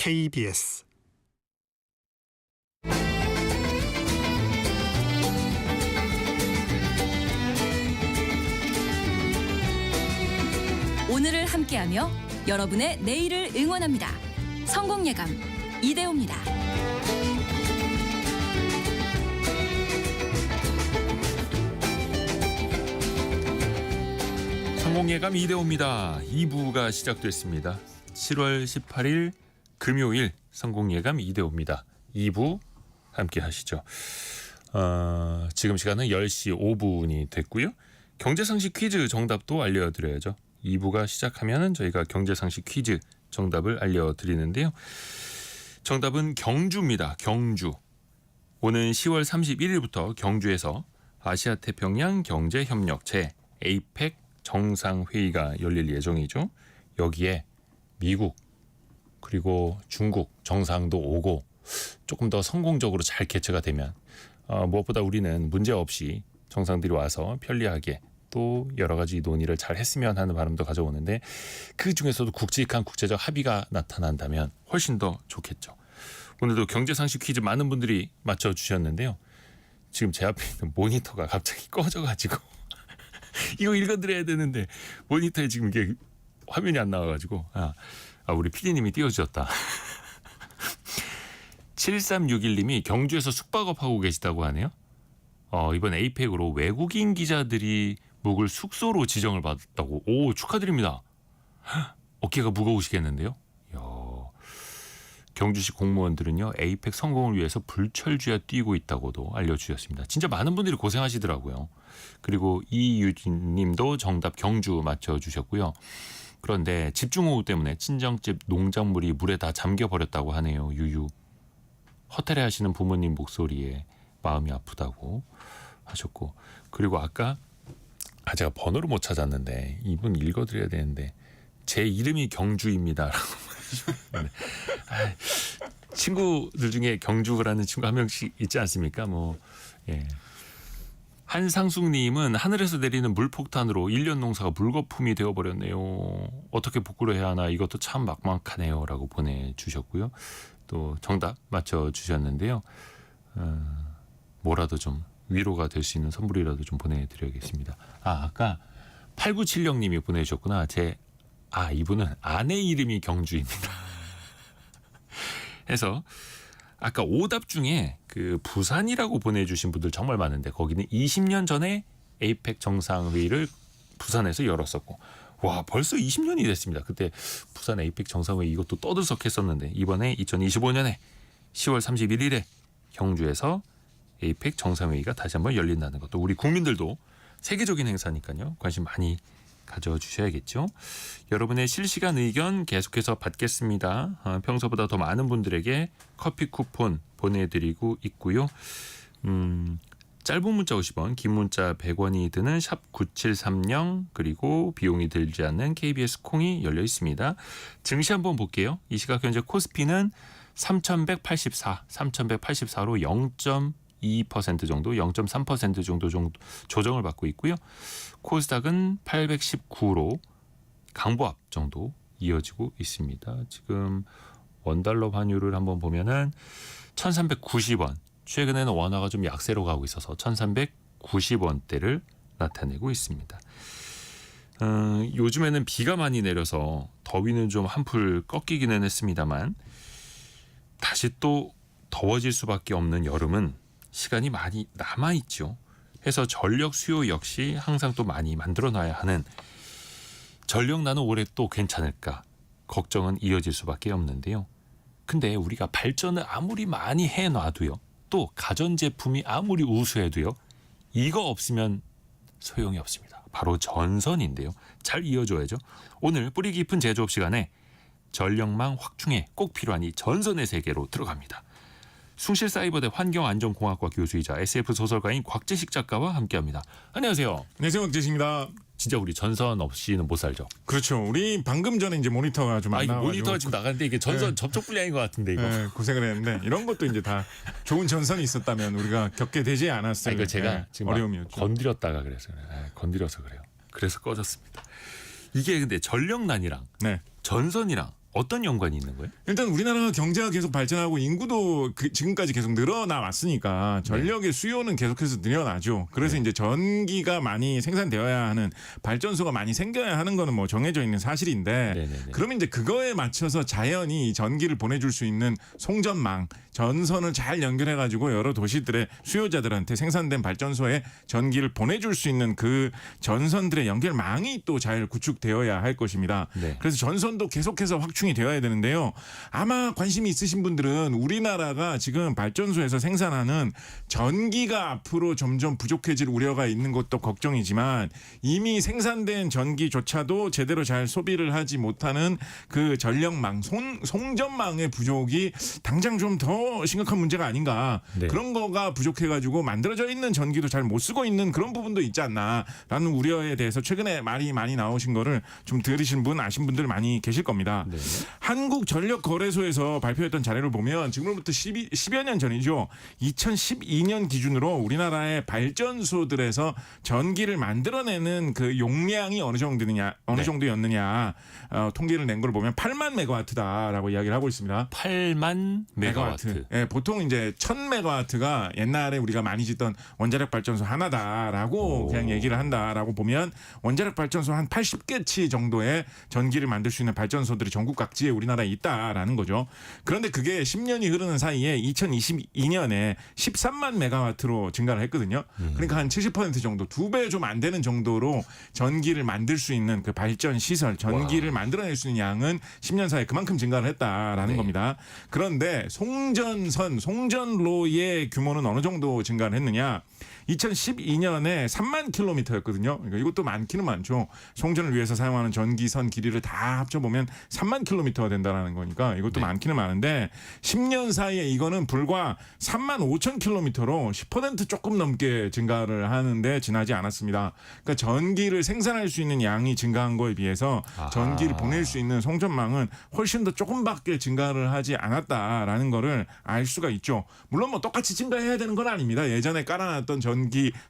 KBS 오늘을 함께하며 여러분의 내일을 응원합니다. 성공예감 이대호입니다. 성공예감 이대호입니다. 2부가 시작됐습니다. 7월 18일 금요일 성공예감 이대호입니다. 2부 함께 하시죠. 지금 시간은 10시 5분이 됐고요. 경제상식 퀴즈 정답도 알려드려야죠. 2부가 시작하면 저희가 경제상식 퀴즈 정답을 알려드리는데요. 정답은 경주입니다. 경주. 오는 10월 31일부터 경주에서 아시아태평양 경제협력체 APEC 정상회의가 열릴 예정이죠. 여기에 미국 그리고 중국 정상도 오고 조금 더 성공적으로 잘 개최가 되면 무엇보다 우리는 문제없이 정상들이 와서 편리하게 또 여러 가지 논의를 잘 했으면 하는 바람도 가져오는데 그 중에서도 굵직한 국제적 합의가 나타난다면 훨씬 더 좋겠죠. 오늘도 경제상식 퀴즈 많은 분들이 맞춰주셨는데요. 지금 제 앞에 있는 모니터가 갑자기 꺼져가지고 이거 읽어드려야 되는데 모니터에 지금 이게 화면이 안 나와가지고 우리 PD님이 띄워주셨다. 7361님이 경주에서 숙박업하고 계시다고 하네요. 이번 에이펙으로 외국인 기자들이 묵을 숙소로 지정을 받았다고. 오, 축하드립니다. 어깨가 무거우시겠는데요. 경주시 공무원들은요 에이펙 성공을 위해서 불철주야 뛰고 있다고도 알려주셨습니다. 진짜 많은 분들이 고생하시더라고요. 그리고 이유진님도 정답 경주 맞춰주셨고요. 그런데 집중호우 때문에 친정집 농작물이 물에 다 잠겨버렸다고 하네요. 유유. 허탈해 하시는 부모님 목소리에 마음이 아프다고 하셨고, 그리고 아까 제가 번호를 못 찾았는데 이분 읽어드려야 되는데 제 이름이 경주입니다라고 친구들 중에 경주라는 친구 한 명씩 있지 않습니까? 한상숙님은 하늘에서 내리는 물폭탄으로 1년 농사가 물거품이 되어버렸네요. 어떻게 복구를 해야 하나 이것도 참 막막하네요 라고 보내주셨고요. 또 정답 맞춰주셨는데요. 뭐라도 좀 위로가 될 수 있는 선물이라도 좀 보내드려야겠습니다. 아까 8970님이 보내주셨구나. 이분은 아내 이름이 경주입니다. 해서 아까 오답 중에 그 부산이라고 보내주신 분들 정말 많은데 거기는 20년 전에 에이펙 정상회의를 부산에서 열었었고, 와 벌써 20년이 됐습니다. 그때 부산 에이펙 정상회의 이것도 떠들썩했었는데 이번에 2025년에 10월 31일에 경주에서 에이펙 정상회의가 다시 한번 열린다는 것도 우리 국민들도 세계적인 행사니까요. 관심 많이 가져주셔야겠죠. 여러분의 실시간 의견 계속해서 받겠습니다. 평소보다 더 많은 분들에게 커피 쿠폰 보내드리고 있고요. 짧은 문자 50원, 긴 문자 100원이 드는 샵 9730 그리고 비용이 들지 않는 KBS 콩이 열려 있습니다. 증시 한번 볼게요. 이 시각 현재 코스피는 3184로 0.2% 정도, 0.3% 정도 조정을 받고 있고요. 코스닥은 819로 강보합 정도 이어지고 있습니다. 지금 원달러 환율을 한번 보면은 1390원. 최근에는 원화가 좀 약세로 가고 있어서 1390원대를 나타내고 있습니다. 요즘에는 비가 많이 내려서 더위는 좀 한풀 꺾이기는 했습니다만 다시 또 더워질 수밖에 없는 여름은 시간이 많이 남아있죠. 해서 전력 수요 역시 항상 또 많이 만들어놔야 하는, 전력 나는 올해 또 괜찮을까 걱정은 이어질 수밖에 없는데요. 근데 우리가 발전을 아무리 많이 해놔도요, 또 가전제품이 아무리 우수해도요, 이거 없으면 소용이 없습니다. 바로 전선인데요. 잘 이어줘야죠. 오늘 뿌리 깊은 제조업 시간에 전력망 확충에 꼭 필요한 이 전선의 세계로 들어갑니다. 숭실사이버대 환경안전공학과 교수이자 SF 소설가인 곽재식 작가와 함께합니다. 안녕하세요. 안녕하세요, 곽재식입니다. 진짜 우리 전선 없이는 못 살죠. 그렇죠. 우리 방금 전에 이제 모니터가 좀 안 나와가지고 모니터가 지금 나가는데 이게 전선 접촉 불량인 것 같은데 이거. 고생을 했는데 이런 것도 이제 다 좋은 전선이 있었다면 우리가 겪게 되지 않았을 이거 제가 지금 어려움이었죠. 건드렸다가 그래서 건드려서 그래요. 그래서 꺼졌습니다. 이게 근데 전력난이랑 전선이랑 어떤 연관이 있는 거예요? 일단 우리나라 경제가 계속 발전하고 인구도 지금까지 계속 늘어나 왔으니까 전력의 수요는 계속해서 늘어나죠. 그래서 이제 전기가 많이 생산되어야 하는 발전소가 많이 생겨야 하는 거는 뭐 정해져 있는 사실인데 네네네. 그러면 이제 그거에 맞춰서 자연히 전기를 보내줄 수 있는 송전망, 전선을 잘 연결해가지고 여러 도시들의 수요자들한테 생산된 발전소에 전기를 보내줄 수 있는 그 전선들의 연결망이 또 잘 구축되어야 할 것입니다. 네. 그래서 전선도 계속해서 확충이 되어야 되는데요. 아마 관심이 있으신 분들은 우리나라가 지금 발전소에서 생산하는 전기가 앞으로 점점 부족해질 우려가 있는 것도 걱정이지만 이미 생산된 전기조차도 제대로 잘 소비를 하지 못하는 그 전력망, 송전망의 부족이 당장 좀 더 심각한 문제가 아닌가. 네. 그런 거가 부족해가지고 만들어져 있는 전기도 잘 못 쓰고 있는 그런 부분도 있지 않나라는 우려에 대해서 최근에 말이 많이 나오신 거를 좀 들으신 분 아신 분들 많이 계실 겁니다. 네. 한국전력거래소에서 발표했던 자료를 보면 지금부터 10여 년 전이죠. 2012년 기준으로 우리나라의 발전소들에서 전기를 만들어내는 그 용량이 어느 정도였느냐 통계를 낸 걸 보면 8만 메가와트다라고 이야기를 하고 있습니다. 8만 메가와트. 예, 보통 이제 1000메가와트가 옛날에 우리가 많이 짓던 원자력 발전소 하나다라고 그냥 얘기를 한다라고 보면 원자력 발전소 한 80개치 정도의 전기를 만들 수 있는 발전소들이 전국 각지에 우리나라에 있다라는 거죠. 그런데 그게 10년이 흐르는 사이에 2022년에 13만 메가와트로 증가를 했거든요. 그러니까 한 70% 정도, 2배 좀 안 되는 정도로 전기를 만들 수 있는 그 발전 시설, 전기를 만들어낼 수 있는 양은 10년 사이에 그만큼 증가를 했다라는 겁니다. 그런데 송전로의 규모는 어느 정도 증가를 했느냐? 2012년에 3만 킬로미터였거든요. 그러니까 이것도 많기는 많죠. 송전을 위해서 사용하는 전기선 길이를 다 합쳐보면 3만 킬로미터가 된다는 거니까 이것도 많기는 많은데 10년 사이에 이거는 불과 3만 5천 킬로미터로 10% 조금 넘게 증가를 하는데 지나지 않았습니다. 그러니까 전기를 생산할 수 있는 양이 증가한 거에 비해서 전기를 보낼 수 있는 송전망은 훨씬 더 조금밖에 증가를 하지 않았다라는 거를 알 수가 있죠. 물론 뭐 똑같이 증가해야 되는 건 아닙니다. 예전에 깔아놨던 전기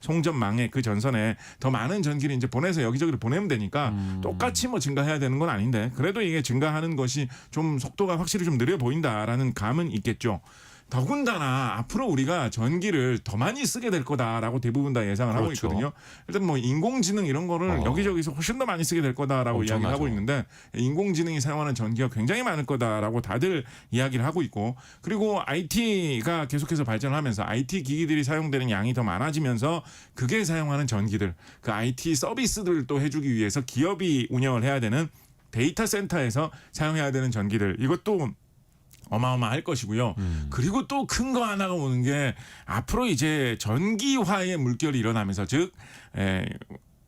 송전망에 그 전선에 더 많은 전기를 이제 보내서 여기저기로 보내면 되니까 똑같이 뭐 증가해야 되는 건 아닌데 그래도 이게 증가하는 것이 좀 속도가 확실히 좀 느려 보인다라는 감은 있겠죠. 더군다나 앞으로 우리가 전기를 더 많이 쓰게 될 거다라고 대부분 다 예상을 하고 있거든요. 일단 뭐 인공지능 이런 거를 여기저기서 훨씬 더 많이 쓰게 될 거다라고 이야기를 하고 있는데 인공지능이 사용하는 전기가 굉장히 많을 거다라고 다들 이야기를 하고 있고 그리고 IT가 계속해서 발전하면서 IT 기기들이 사용되는 양이 더 많아지면서 그게 사용하는 전기들 그 IT 서비스들을 또 해주기 위해서 기업이 운영을 해야 되는 데이터 센터에서 사용해야 되는 전기들 이것도 어마어마할 것이고요. 그리고 또 큰 거 하나가 오는 게 앞으로 이제 전기화의 물결이 일어나면서 즉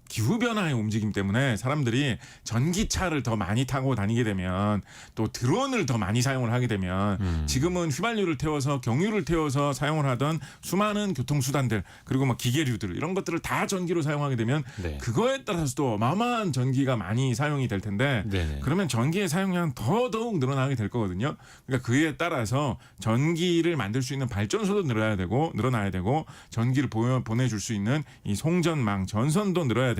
기후변화의 움직임 때문에 사람들이 전기차를 더 많이 타고 다니게 되면 또 드론을 더 많이 사용을 하게 되면 지금은 휘발유를 태워서 경유를 태워서 사용을 하던 수많은 교통수단들 그리고 뭐 기계류들 이런 것들을 다 전기로 사용하게 되면 그거에 따라서도 어마어마한 전기가 많이 사용이 될 텐데 그러면 전기의 사용량은 더더욱 늘어나게 될 거거든요. 그러니까 그에 따라서 전기를 만들 수 있는 발전소도 늘어나야 되고 전기를 보내줄 수 있는 이 송전망 전선도 늘어나야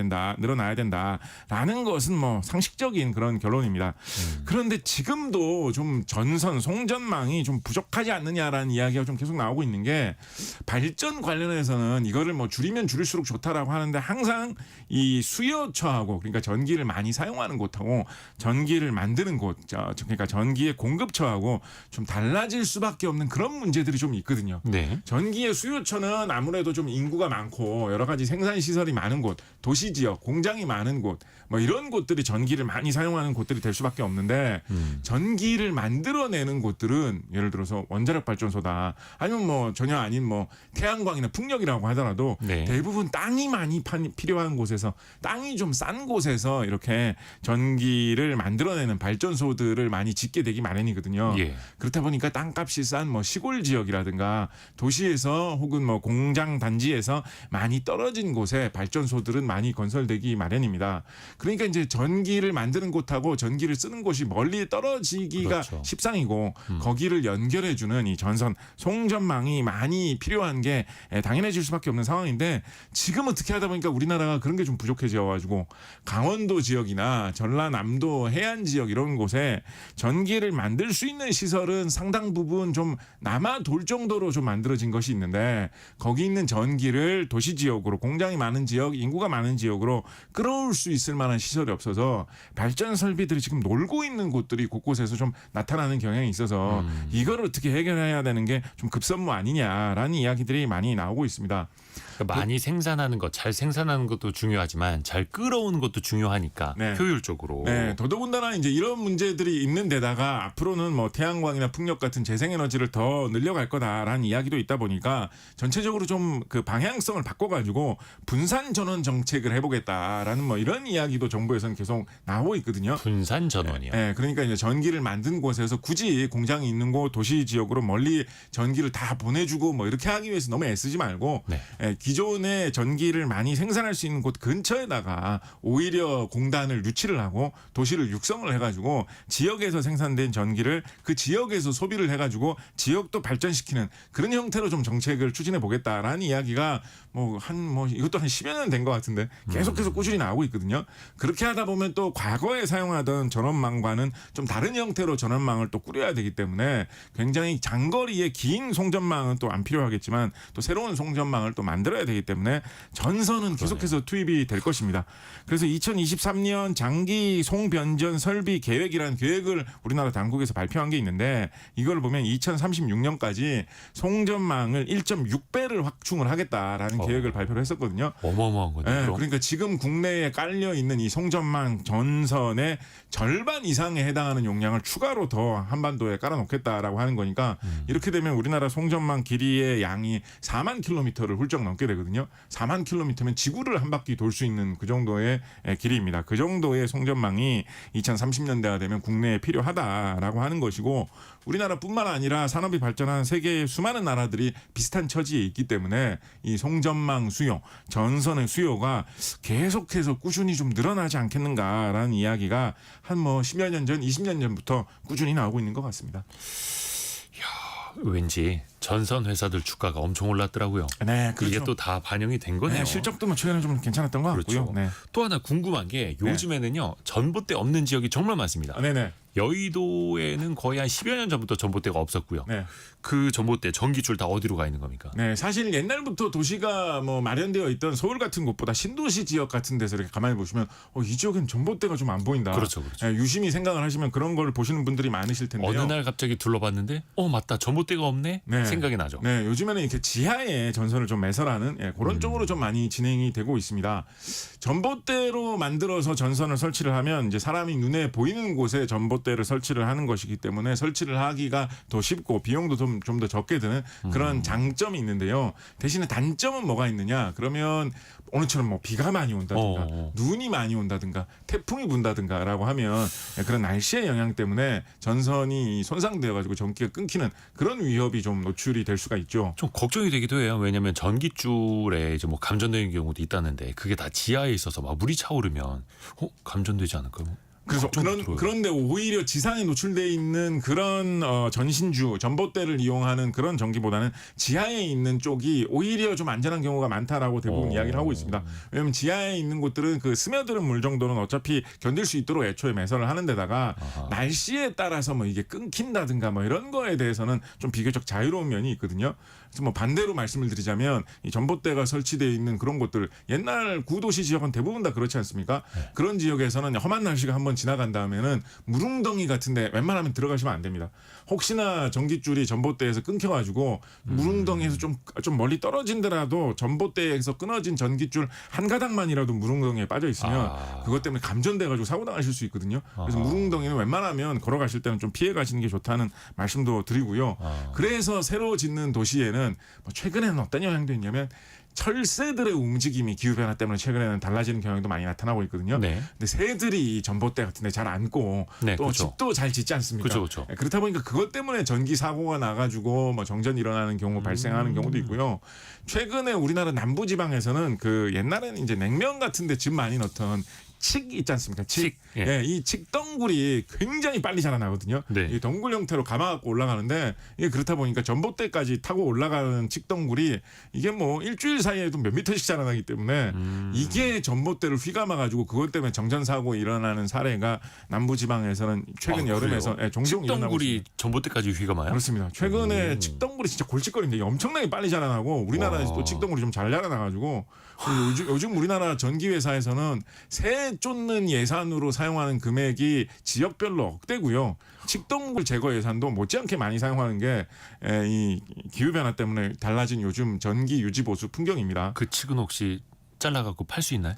된다라는 것은 뭐 상식적인 그런 결론입니다. 그런데 지금도 좀 전선 송전망이 좀 부족하지 않느냐라는 이야기가 좀 계속 나오고 있는 게 발전 관련해서는 이거를 뭐 줄이면 줄일수록 좋다라고 하는데 항상 이 수요처하고 그러니까 전기를 많이 사용하는 곳하고 전기를 만드는 곳 그러니까 전기의 공급처하고 좀 달라질 수밖에 없는 그런 문제들이 좀 있거든요. 전기의 수요처는 아무래도 좀 인구가 많고 여러 가지 생산 시설이 많은 곳, 도시 지역, 공장이 많은 곳, 뭐 이런 곳들이 전기를 많이 사용하는 곳들이 될 수밖에 없는데 전기를 만들어내는 곳들은 예를 들어서 원자력 발전소다, 아니면 뭐 전혀 아닌 뭐 태양광이나 풍력이라고 하더라도 대부분 땅이 많이 필요한 곳에서 땅이 좀 싼 곳에서 이렇게 전기를 만들어내는 발전소들을 많이 짓게 되기 마련이거든요. 그렇다 보니까 땅값이 싼 뭐 시골 지역이라든가 도시에서 혹은 뭐 공장 단지에서 많이 떨어진 곳에 발전소들은 많이 건설되기 마련입니다. 그러니까 이제 전기를 만드는 곳하고 전기를 쓰는 곳이 멀리 떨어지기가 그렇죠. 십상이고 거기를 연결해주는 이 전선 송전망이 많이 필요한 게 당연해질 수밖에 없는 상황인데 지금 어떻게 하다 보니까 우리나라가 그런 게 좀 부족해져가지고 강원도 지역이나 전라남도 해안 지역 이런 곳에 전기를 만들 수 있는 시설은 상당 부분 좀 남아 돌 정도로 좀 만들어진 것이 있는데 거기 있는 전기를 도시 지역으로 공장이 많은 지역, 인구가 많은 지역으로 끌어올 수 있을 만한 시설이 없어서 발전 설비들이 지금 놀고 있는 곳들이 곳곳에서 좀 나타나는 경향이 있어서 이걸 어떻게 해결해야 되는 게 좀 급선무 아니냐라는 이야기들이 많이 나오고 있습니다. 그러니까 많이 생산하는 것, 잘 생산하는 것도 중요하지만 잘 끌어오는 것도 중요하니까 네. 효율적으로. 네, 더더군다나 이제 이런 문제들이 있는 데다가 앞으로는 뭐 태양광이나 풍력 같은 재생에너지를 더 늘려갈 거다라는 이야기도 있다 보니까 전체적으로 좀 그 방향성을 바꿔가지고 분산 전원 정책을 해보겠다라는 뭐 이런 이야기도 정부에서는 계속 나오고 있거든요. 분산 전원이요. 네, 그러니까 이제 전기를 만든 곳에서 굳이 공장이 있는 곳 도시 지역으로 멀리 전기를 다 보내주고 뭐 이렇게 하기 위해서 너무 애쓰지 말고 네. 기존에 전기를 많이 생산할 수 있는 곳 근처에다가 오히려 공단을 유치를 하고 도시를 육성을 해가지고 지역에서 생산된 전기를 그 지역에서 소비를 해가지고 지역도 발전시키는 그런 형태로 좀 정책을 추진해 보겠다라는 이야기가 이것도 한 10여 년 된 것 같은데 계속해서 꾸준히 나오고 있거든요. 그렇게 하다 보면 또 과거에 사용하던 전원망과는 좀 다른 형태로 전원망을 또 꾸려야 되기 때문에 굉장히 장거리의 긴 송전망은 또 안 필요하겠지만 또 새로운 송전망을 또 만들어야 되기 때문에 전선은 계속해서 투입이 될 것입니다. 그래서 2023년 장기 송변전 설비 계획이라는 계획을 우리나라 당국에서 발표한 게 있는데 이걸 보면 2036년까지 송전망을 1.6배를 확충을 하겠다라는 계획을 발표를 했었거든요. 어마어마한 거죠. 네, 그러니까 지금 국내에 깔려 있는 이 송전망 전선의 절반 이상에 해당하는 용량을 추가로 더 한반도에 깔아놓겠다라고 하는 거니까 이렇게 되면 우리나라 송전망 길이의 양이 4만 킬로미터를 훌쩍 넘게 되거든요. 4만 킬로미터면 지구를 한 바퀴 돌 수 있는 그 정도의 길이입니다. 그 정도의 송전망이 2030년대가 되면 국내에 필요하다라고 하는 것이고 우리나라뿐만 아니라 산업이 발전한 세계의 수많은 나라들이 비슷한 처지에 있기 때문에 이 송전망 수요, 전선의 수요가 계속해서 꾸준히 좀 늘어나지 않겠는가라는 이야기가 한 10여 년 전, 20년 전부터 꾸준히 나오고 있는 것 같습니다. 왠지 전선 회사들 주가가 엄청 올랐더라고요. 네, 그렇죠. 이게 또 다 반영이 된 거네요. 네, 실적도 뭐 최근에 좀 괜찮았던 것 같고요. 그렇죠. 네. 또 하나 궁금한 게 요즘에는요 전봇대 없는 지역이 정말 많습니다. 네네. 여의도에는 거의 한 10여 년 전부터 전봇대가 없었고요. 네. 그 전봇대 전기줄 다 어디로 가 있는 겁니까? 네, 사실 옛날부터 도시가 마련되어 있던 서울 같은 곳보다 신도시 지역 같은 데서 이렇게 가만히 보시면 이 지역엔 전봇대가 좀 안 보인다. 그렇죠, 그렇죠. 네, 유심히 생각을 하시면 그런 걸 보시는 분들이 많으실 텐데요. 어느 날 갑자기 둘러봤는데 맞다 전봇대가 없네 네. 생각이 나죠. 네, 요즘에는 이렇게 지하에 전선을 좀 매설하는 그런 쪽으로 좀 많이 진행이 되고 있습니다. 전봇대로 만들어서 전선을 설치를 하면 이제 사람이 눈에 보이는 곳에 전봇대를 설치를 하는 것이기 때문에 설치를 하기가 더 쉽고 비용도 좀 더 적게 드는 그런 장점이 있는데요. 대신에 단점은 뭐가 있느냐? 그러면 오늘처럼 비가 많이 온다든가 눈이 많이 온다든가 태풍이 분다든가라고 하면 그런 날씨의 영향 때문에 전선이 손상되어 가지고 전기가 끊기는 그런 위협이 좀 노출이 될 수가 있죠. 좀 걱정이 되기도 해요. 왜냐하면 전기줄에 이제 감전되는 경우도 있다는데 그게 다 지하에 있어서 막 물이 차오르면 감전되지 않을까요? 그래서 그런데 오히려 지상에 노출돼 있는 그런 전신주 전봇대를 이용하는 그런 전기보다는 지하에 있는 쪽이 오히려 좀 안전한 경우가 많다라고 대부분 이야기를 하고 있습니다. 왜냐하면 지하에 있는 곳들은 그 스며드는 물 정도는 어차피 견딜 수 있도록 애초에 매설을 하는 데다가 날씨에 따라서 이게 끊긴다든가 이런 거에 대해서는 좀 비교적 자유로운 면이 있거든요. 그래서 반대로 말씀을 드리자면 이 전봇대가 설치되어 있는 그런 곳들 옛날 구도시 지역은 대부분 다 그렇지 않습니까? 네. 그런 지역에서는 험한 날씨가 한번 지나간 다음에는 물웅덩이 같은데 웬만하면 들어가시면 안 됩니다. 혹시나 전기줄이 전봇대에서 끊겨가지고 물웅덩이에서 좀 멀리 떨어진더라도 전봇대에서 끊어진 전기줄 한 가닥만이라도 물웅덩이에 빠져 있으면 그것 때문에 감전돼가지고 사고 나가실 수 있거든요. 그래서 물웅덩이는 웬만하면 걸어가실 때는 좀 피해 가시는 게 좋다는 말씀도 드리고요. 그래서 새로 짓는 도시에는 최근에는 어떤 영향도 있냐면 철새들의 움직임이 기후 변화 때문에 최근에는 달라지는 경향도 많이 나타나고 있거든요. 네. 근데 새들이 전봇대 같은데 잘 앉고 네, 또 그렇죠. 집도 잘 짓지 않습니까? 그렇죠. 예, 그렇다 보니까 그것 때문에 전기 사고가 나가지고 뭐 정전이 일어나는 경우 발생하는 경우도 있고요. 최근에 우리나라 남부 지방에서는 그 옛날에는 이제 냉면 같은데 즙 많이 넣던 칡 있지 않습니까? 칡. 예. 예, 이 칡덩굴이 굉장히 빨리 자라나거든요. 네. 이 덩굴 형태로 감아갖고 올라가는데 이게 그렇다 보니까 전봇대까지 타고 올라가는 칡덩굴이 이게 뭐 일주일 사이에도 몇 미터씩 자라나기 때문에 이게 전봇대를 휘감아가지고 그것 때문에 정전 사고 일어나는 사례가 남부 지방에서는 최근 아, 여름에서 그래요? 예, 종종 일어나고 칡덩굴이 있습니다. 전봇대까지 휘감아요? 그렇습니다. 최근에 칡덩굴이 진짜 골칫거리인데 엄청나게 빨리 자라나고 우리나라에서 와. 또 칡덩굴이 좀 잘 자라나가지고 요즘 우리나라 전기 회사에서는 새 쫓는 예산으로 사용하는 금액이 지역별로 억대고요. 칡덩굴 제거 예산도 못지않게 많이 사용하는 게 이 기후 변화 때문에 달라진 요즘 전기 유지 보수 풍경입니다. 그 칡은 혹시 잘라갖고 팔 수 있나요?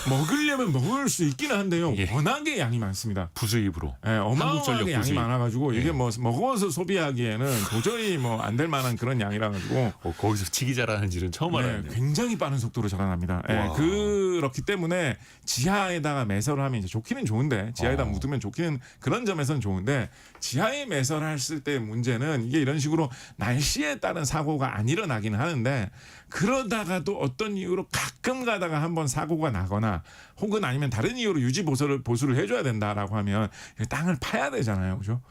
먹으려면 먹을 수 있기는 한데요. 예. 워낙에 양이 많습니다. 부수입으로. 예, 어마어마하게 한국전력 양이 부수입. 많아가지고 이게 예. 뭐 먹어서 소비하기에는 도저히 뭐 안 될 만한 그런 양이라 가지고 거기서 칡이 자라는지는 처음 네, 알았네요. 굉장히 빠른 속도로 자라납니다. 예, 와. 그렇기 때문에 지하에다가 매설을 하면 이제 좋기는 좋은데 지하에다 묻으면 좋기는 그런 점에서는 좋은데 지하에 매설했을 때 문제는 이게 이런 식으로 날씨에 따른 사고가 안 일어나기는 하는데 그러다가도 어떤 이유로 가끔 가다가 한번 사고가 나거나 혹은 아니면 다른 이유로 유지 보수를 해줘야 된다라고 하면 땅을 파야 되잖아요, 그죠?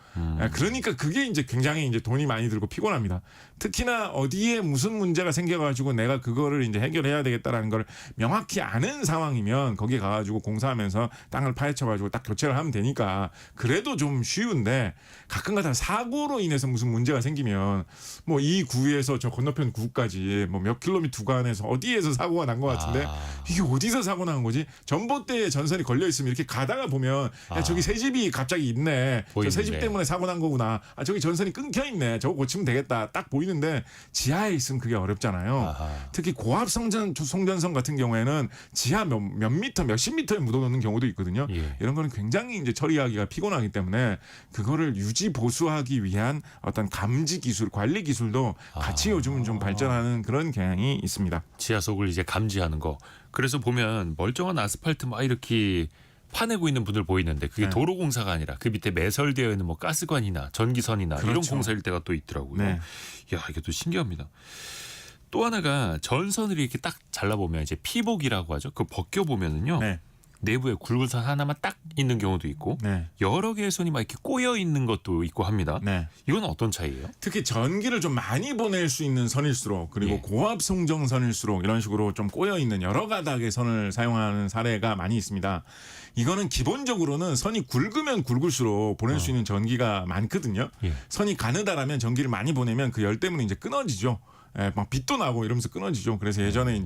예, 그러니까 그게 이제 굉장히 이제 돈이 많이 들고 피곤합니다. 특히나 어디에 무슨 문제가 생겨가지고 내가 그거를 이제 해결해야 되겠다라는 걸 명확히 아는 상황이면 거기 가가지고 공사하면서 땅을 파헤쳐가지고 딱 교체를 하면 되니까 그래도 좀 쉬운데 가끔가다 사고로 인해서 무슨 문제가 생기면 뭐 이 구에서 저 건너편 구까지 뭐 몇 킬로미터 구간에서 어디에서 사고가 난 것 같은데 이게 어디서 사고 난 거지? 전봇대에 전선이 걸려 있으면 이렇게 가다가 보면 야, 저기 새 집이 갑자기 있네. 저 새 집 보이는데. 때문에 사고 난 거구나. 아, 저기 전선이 끊겨 있네. 저거 고치면 되겠다. 딱 보이는데 지하에 있으면 그게 어렵잖아요. 아하. 특히 고압 송전선 같은 경우에는 지하 몇 미터, 몇십 미터에 묻어놓는 경우도 있거든요. 예. 이런 거는 굉장히 이제 처리하기가 피곤하기 때문에 그거를 유지 보수하기 위한 어떤 감지 기술, 관리 기술도 같이 요즘은 좀 발전하는 그런 경향이 있습니다. 지하 속을 이제 감지하는 거. 그래서 보면 멀쩡한 아스팔트 막 이렇게 파내고 있는 분들 보이는데 그게 네. 도로공사가 아니라 그 밑에 매설되어 있는 뭐 가스관이나 전기선이나 이런 그렇죠. 공사일 때가 또 있더라고요. 네. 야, 이게 또 신기합니다. 또 하나가 전선을 이렇게 딱 잘라보면 이제 피복이라고 하죠. 그 벗겨보면은요. 네. 내부에 굵은 선 하나만 딱 있는 경우도 있고 네. 여러 개의 선이 막 이렇게 꼬여 있는 것도 있고 합니다. 네. 이건 어떤 차이예요? 특히 전기를 좀 많이 보낼 수 있는 선일수록 그리고 예. 고압 송정선일수록 이런 식으로 좀 꼬여 있는 여러 가닥의 선을 사용하는 사례가 많이 있습니다. 이거는 기본적으로는 선이 굵으면 굵을수록 보낼 수 있는 전기가 많거든요. 예. 선이 가느다라면 전기를 많이 보내면 그 열 때문에 이제 끊어지죠. 예, 막 빛도 나고 이러면서 끊어지죠. 그래서 예전에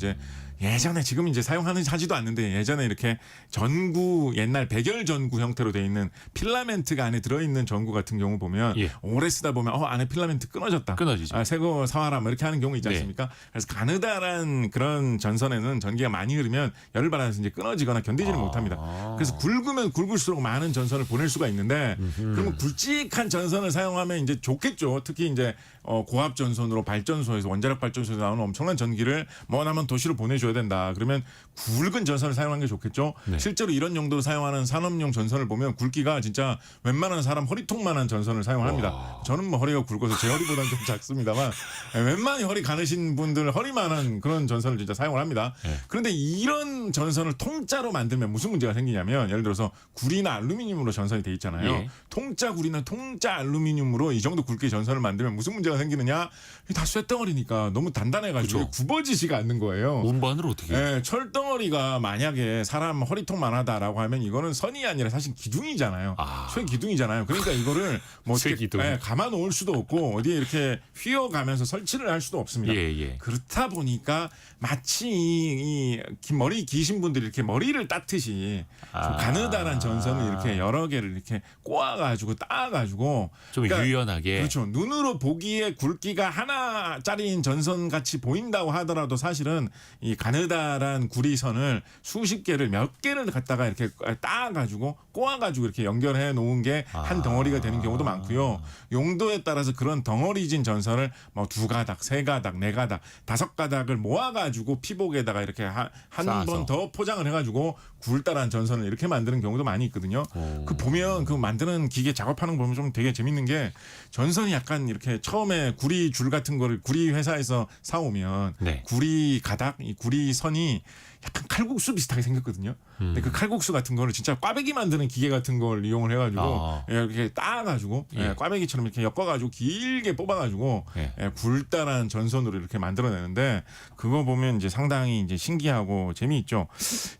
지금 이제 하지도 않는데 예전에 이렇게 전구 옛날 백열 전구 형태로 돼 있는 필라멘트가 안에 들어 있는 전구 같은 경우 보면 예. 오래 쓰다 보면 안에 필라멘트 끊어졌다. 끊어지죠. 새거 사와라 뭐 이렇게 하는 경우 있지 네. 않습니까? 그래서 가느다란 그런 전선에는 전기가 많이 흐르면 열을 받아서 이제 끊어지거나 견디지를 못합니다. 그래서 굵으면 굵을수록 많은 전선을 보낼 수가 있는데 그러면 굵직한 전선을 사용하면 이제 좋겠죠. 특히 이제 고압 전선으로 발전소에서 원자력 발전소에서 나오는 엄청난 전기를 머나먼 도시로 보내줘야 된다. 그러면 굵은 전선을 사용하는 게 좋겠죠. 네. 실제로 이런 용도로 사용하는 산업용 전선을 보면 굵기가 진짜 웬만한 사람 허리통만한 전선을 사용합니다. 와. 저는 뭐 허리가 굵어서 제 허리보다는 좀 작습니다만 웬만히 허리 가느신 분들 허리만한 그런 전선을 진짜 사용을 합니다. 네. 그런데 이런 전선을 통짜로 만들면 무슨 문제가 생기냐면 예를 들어서 구리나 알루미늄으로 전선이 돼 있잖아요. 예. 통짜 구리나 통짜 알루미늄으로 이 정도 굵기의 전선을 만들면 무슨 문제가 생기느냐? 이게 다 쇳덩어리니까 너무 단단해가지고 그쵸. 굽어지지가 않는 거예요. 운반을 어떻게 해요? 예, 철덩어리가 만약에 사람 허리통만 하다라고 하면 이거는 선이 아니라 사실 기둥이잖아요. 쇠기둥이잖아요. 그러니까 이거를 뭐 어떻게 쇠기둥. 감아 놓을 수도 없고 어디에 이렇게 휘어가면서 설치를 할 수도 없습니다. 예. 그렇다 보니까 마치 이 머리 기신 분들이 이렇게 머리를 땄듯이 좀 가느다란 전선을 이렇게 여러 개를 이렇게 꼬아가지고 따가지고 좀 유연하게. 그렇죠. 눈으로 보기에 굵기가 하나짜리인 전선 같이 보인다고 하더라도 사실은 이 가느다란 구리선을 수십 개를 몇 개를 갖다가 이렇게 따가지고 꼬아가지고 이렇게 연결해 놓은 게 한 덩어리가 되는 경우도 많고요. 용도에 따라서 그런 덩어리진 전선을 뭐 2가닥, 3가닥, 4가닥, 5가닥을 모아가지고 피복에다가 이렇게 한 번 더 포장을 해가지고 굴다란 전선을 이렇게 만드는 경우도 많이 있거든요. 그 보면 그 만드는 기계 작업하는 거 보면 좀 되게 재밌는 게 전선이 약간 이렇게 처음에 구리 줄 같은 거를 구리 회사에서 사오면 네. 구리 가닥, 이 구리 선이 약간 칼국수 비슷하게 생겼거든요. 근데 그 칼국수 같은 거를 진짜 꽈배기 만드는 기계 같은 걸 이용을 해가지고 이렇게 따가지고 꽈배기처럼 이렇게 엮어가지고 길게 뽑아가지고 굴다란 전선으로 이렇게 만들어내는데 그거 보면 이제 상당히 이제 신기하고 재미있죠.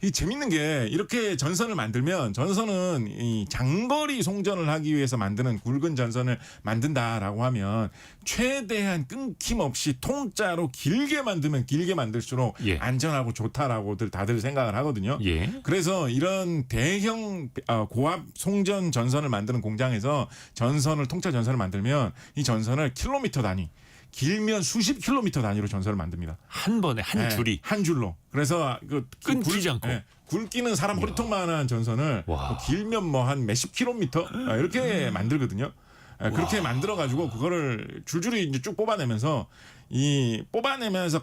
이 재밌는 게 이렇게 전선을 만들면 전선은 이 장거리 송전을 하기 위해서 만드는 굵은 전선을 만든다라고 하면 최대한 끊김없이 통짜로 길게 만들면 길게 만들수록 안전하고 좋다라고들 다들 생각을 하거든요. 그래서 이런 대형 고압 송전 전선을 만드는 공장에서 전선을 통짜 전선을 만들면 이 전선을 킬로미터 단위 길면 수십 킬로미터 단위로 전선을 만듭니다. 한 번에 한 줄이 한 줄로. 그래서 끊기지 않고 굵기는 사람 허리통만한 전선을 뭐 길면 뭐 한 몇십 킬로미터 이렇게 만들거든요. 그렇게 만들어 가지고 그거를 줄줄이 이제 쭉 뽑아내면서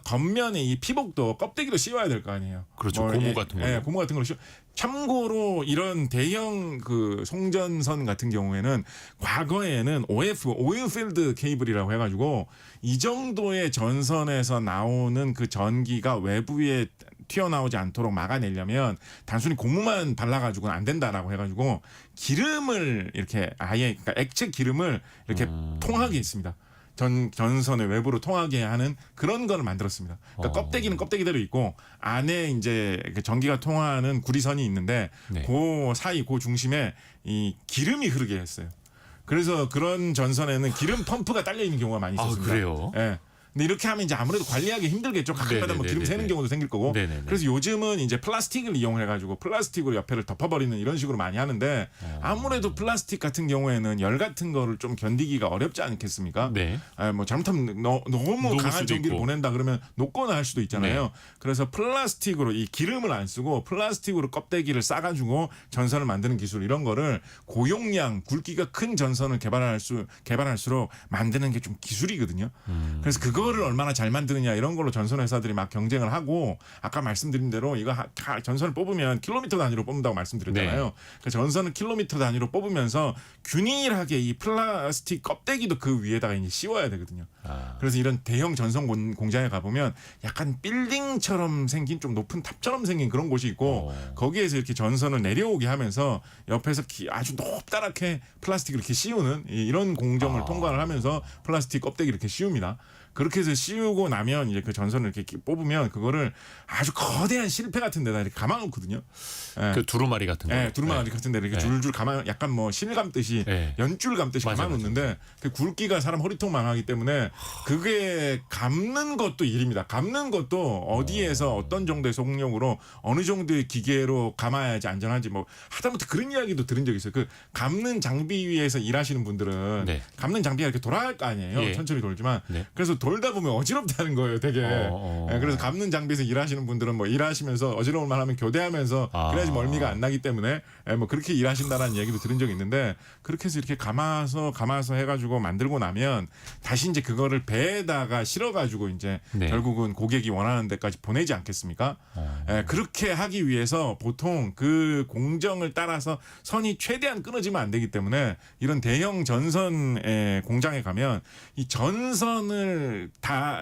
겉면에 이 피복도 껍데기도 씌워야 될 거 아니에요. 그렇죠. 고무 같은 거. 고무 같은 걸 참고로 이런 대형 그 송전선 같은 경우에는 과거에는 OF 오일필드 케이블이라고 해가지고 이 정도의 전선에서 나오는 그 전기가 외부에 튀어나오지 않도록 막아내려면 단순히 고무만 발라가지고는 안 된다라고 해가지고 기름을 이렇게 아예 그러니까 액체 기름을 이렇게 통하게 했습니다. 전선의 외부로 통하게 하는 그런 거를 만들었습니다. 그러니까 껍데기는 껍데기대로 있고 안에 이제 전기가 통하는 구리선이 있는데 그 사이 그 중심에 이 기름이 흐르게 했어요. 그래서 그런 전선에는 기름 펌프가 딸려 있는 경우가 많이 있었습니다. 그래요? 예. 근데 이렇게 하면 이제 아무래도 관리하기 힘들겠죠. 가끔가다 뭐 기름 새는 경우도 생길 거고. 그래서 요즘은 이제 플라스틱을 이용해가지고 플라스틱으로 옆에를 덮어버리는 이런 식으로 많이 하는데 아무래도 플라스틱 같은 경우에는 열 같은 거를 좀 견디기가 어렵지 않겠습니까? 뭐 잘못하면 너무 강한 전기를 보낸다 그러면 녹거나 할 수도 있잖아요. 그래서 플라스틱으로 이 기름을 안 쓰고 플라스틱으로 껍데기를 싸가지고 전선을 만드는 기술 이런 거를 고용량 굵기가 큰 전선을 개발할수록 만드는 게 좀 기술이거든요. 그래서 그거를 얼마나 잘 만드느냐 이런 걸로 전선 회사들이 막 경쟁을 하고 아까 말씀드린 대로 이거 전선을 뽑으면 킬로미터 단위로 뽑는다고 말씀드렸잖아요. 그 전선을 킬로미터 단위로 뽑으면서 균일하게 이 플라스틱 껍데기도 그 위에다가 이제 씌워야 되거든요. 그래서 이런 대형 전선 공장에 가보면 약간 빌딩처럼 생긴 좀 높은 탑처럼 생긴 그런 곳이 있고 거기에서 이렇게 전선을 내려오게 하면서 옆에서 아주 높다랗게 플라스틱을 이렇게 씌우는 이런 공정을 통과를 하면서 플라스틱 껍데기를 이렇게 씌웁니다. 그렇게 해서 씌우고 나면 이제 그 전선을 이렇게 뽑으면 그거를 아주 거대한 실패 같은 데다 이렇게 감아놓거든요. 그 두루마리 같은 거. 두루마리 같은 데 이렇게 줄줄 감아 약간 뭐 실 감듯이 연줄 감듯이 감아놓는데 그 굵기가 사람 허리통만 하기 때문에 그게 감는 것도 일입니다. 감는 것도 어디에서 어떤 정도의 속력으로 어느 정도의 기계로 감아야지 안전한지 뭐 하다못해 그런 이야기도 들은 적이 있어요. 그 감는 장비 위에서 일하시는 분들은 감는 장비가 이렇게 돌아갈 거 아니에요. 천천히 돌지만 그래서 돌다 보면 어지럽다는 거예요, 되게. 그래서 감는 장비에서 일하시는 분들은 뭐 일하시면서 어지러울 만하면 교대하면서 그래야지 멀미가 안 나기 때문에 뭐 그렇게 일하신다라는 얘기도 들은 적이 있는데 그렇게 해서 이렇게 감아서 해가지고 만들고 나면 다시 이제 그거를 배에다가 실어가지고 이제 결국은 고객이 원하는 데까지 보내지 않겠습니까? 그렇게 하기 위해서 보통 그 공정을 따라서 선이 최대한 끊어지면 안 되기 때문에 이런 대형 전선 공장에 가면 이 전선을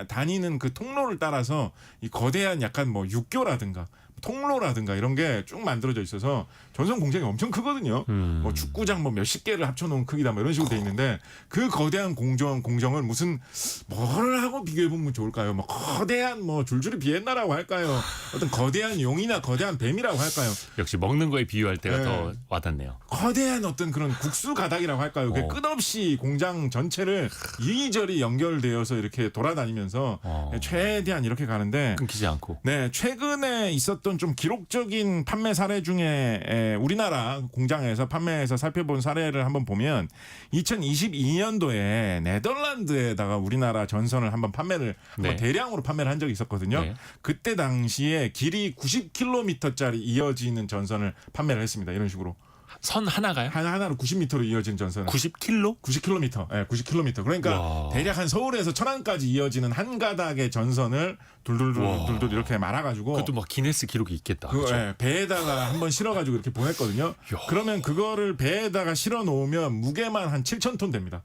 다니는 그 통로를 따라서 이 거대한 약간 뭐 육교라든가 통로라든가 이런 게 쭉 만들어져 있어서 전선 공장이 엄청 크거든요. 뭐 축구장 뭐 몇십 개를 합쳐놓은 크기다 뭐 이런 식으로 돼 있는데 그 거대한 공정을 무슨 뭘 하고 비교해 보면 좋을까요? 뭐 거대한 뭐 줄줄이 비엔나라고 할까요? 어떤 거대한 용이나 거대한 뱀이라고 할까요? 역시 먹는 거에 비유할 때가 더 와닿네요. 거대한 어떤 그런 국수 가닥이라고 할까요? 끝없이 공장 전체를 이리저리 연결되어서 이렇게 돌아다니면서 최대한 이렇게 가는데 끊기지 않고. 최근에 있었던 어떤 좀 기록적인 판매 사례 중에 우리나라 공장에서 판매해서 살펴본 사례를 한번 보면 2022년도에 네덜란드에다가 우리나라 전선을 한번 판매를 한번 대량으로 판매를 한 적이 있었거든요. 네. 그때 당시에 길이 90km짜리 이어지는 전선을 판매를 했습니다. 이런 식으로. 선 하나가요? 하나로 90m로 이어진 전선을. 90km? 90km. 예, 90km. 그러니까 와. 대략 한 서울에서 천안까지 이어지는 한 가닥의 전선을 둘둘 이렇게 말아가지고 그것도 막 기네스 기록이 있겠다. 그 그렇죠? 예, 배에다가 한번 실어가지고 이렇게 보냈거든요. 그러면 그거를 배에다가 실어 놓으면 무게만 한 7,000톤 됩니다.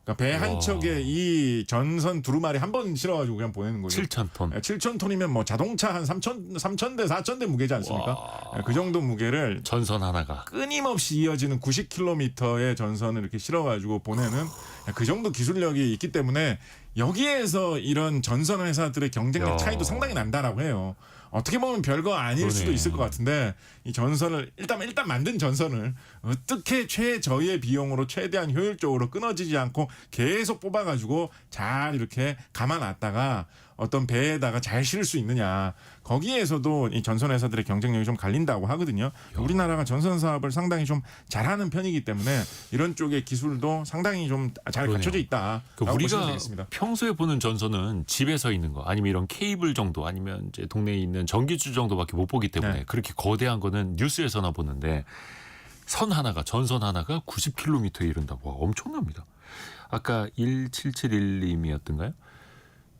그러니까 배 한 와. 척에 이 전선 두루마리 한 번 실어가지고 그냥 보내는 거죠. 7,000톤. 7,000톤이면 뭐 자동차 한 3,000대, 4,000대 무게지 않습니까? 예, 그 정도 무게를 전선 하나가. 끊임없이 이어지는 90km의 전선을 이렇게 실어가지고 보내는 그 정도 기술력이 있기 때문에 여기에서 이런 전선 회사들의 경쟁력 야. 차이도 상당히 난다라고 해요. 어떻게 보면 별거 아닐 수도 그러네. 있을 것 같은데 이 전선을 일단 만든 전선을 어떻게 최저의 비용으로 최대한 효율적으로 끊어지지 않고 계속 뽑아가지고 잘 이렇게 감아놨다가 어떤 배에다가 잘 실을 수 있느냐. 거기에서도 이 전선 회사들의 경쟁력이 좀 갈린다고 하거든요. 우리나라가 전선 사업을 상당히 좀 잘하는 편이기 때문에 이런 쪽의 기술도 상당히 좀 잘 그러네요. 갖춰져 있다. 우리가 평소에 보는 전선은 집에서 있는 거 아니면 이런 케이블 정도 아니면 이제 동네에 있는 전기줄 정도밖에 못 보기 때문에 네. 그렇게 거대한 거는 뉴스에서나 보는데 전선 하나가 90km에 이른다고. 와, 엄청납니다. 아까 1771님이었던가요?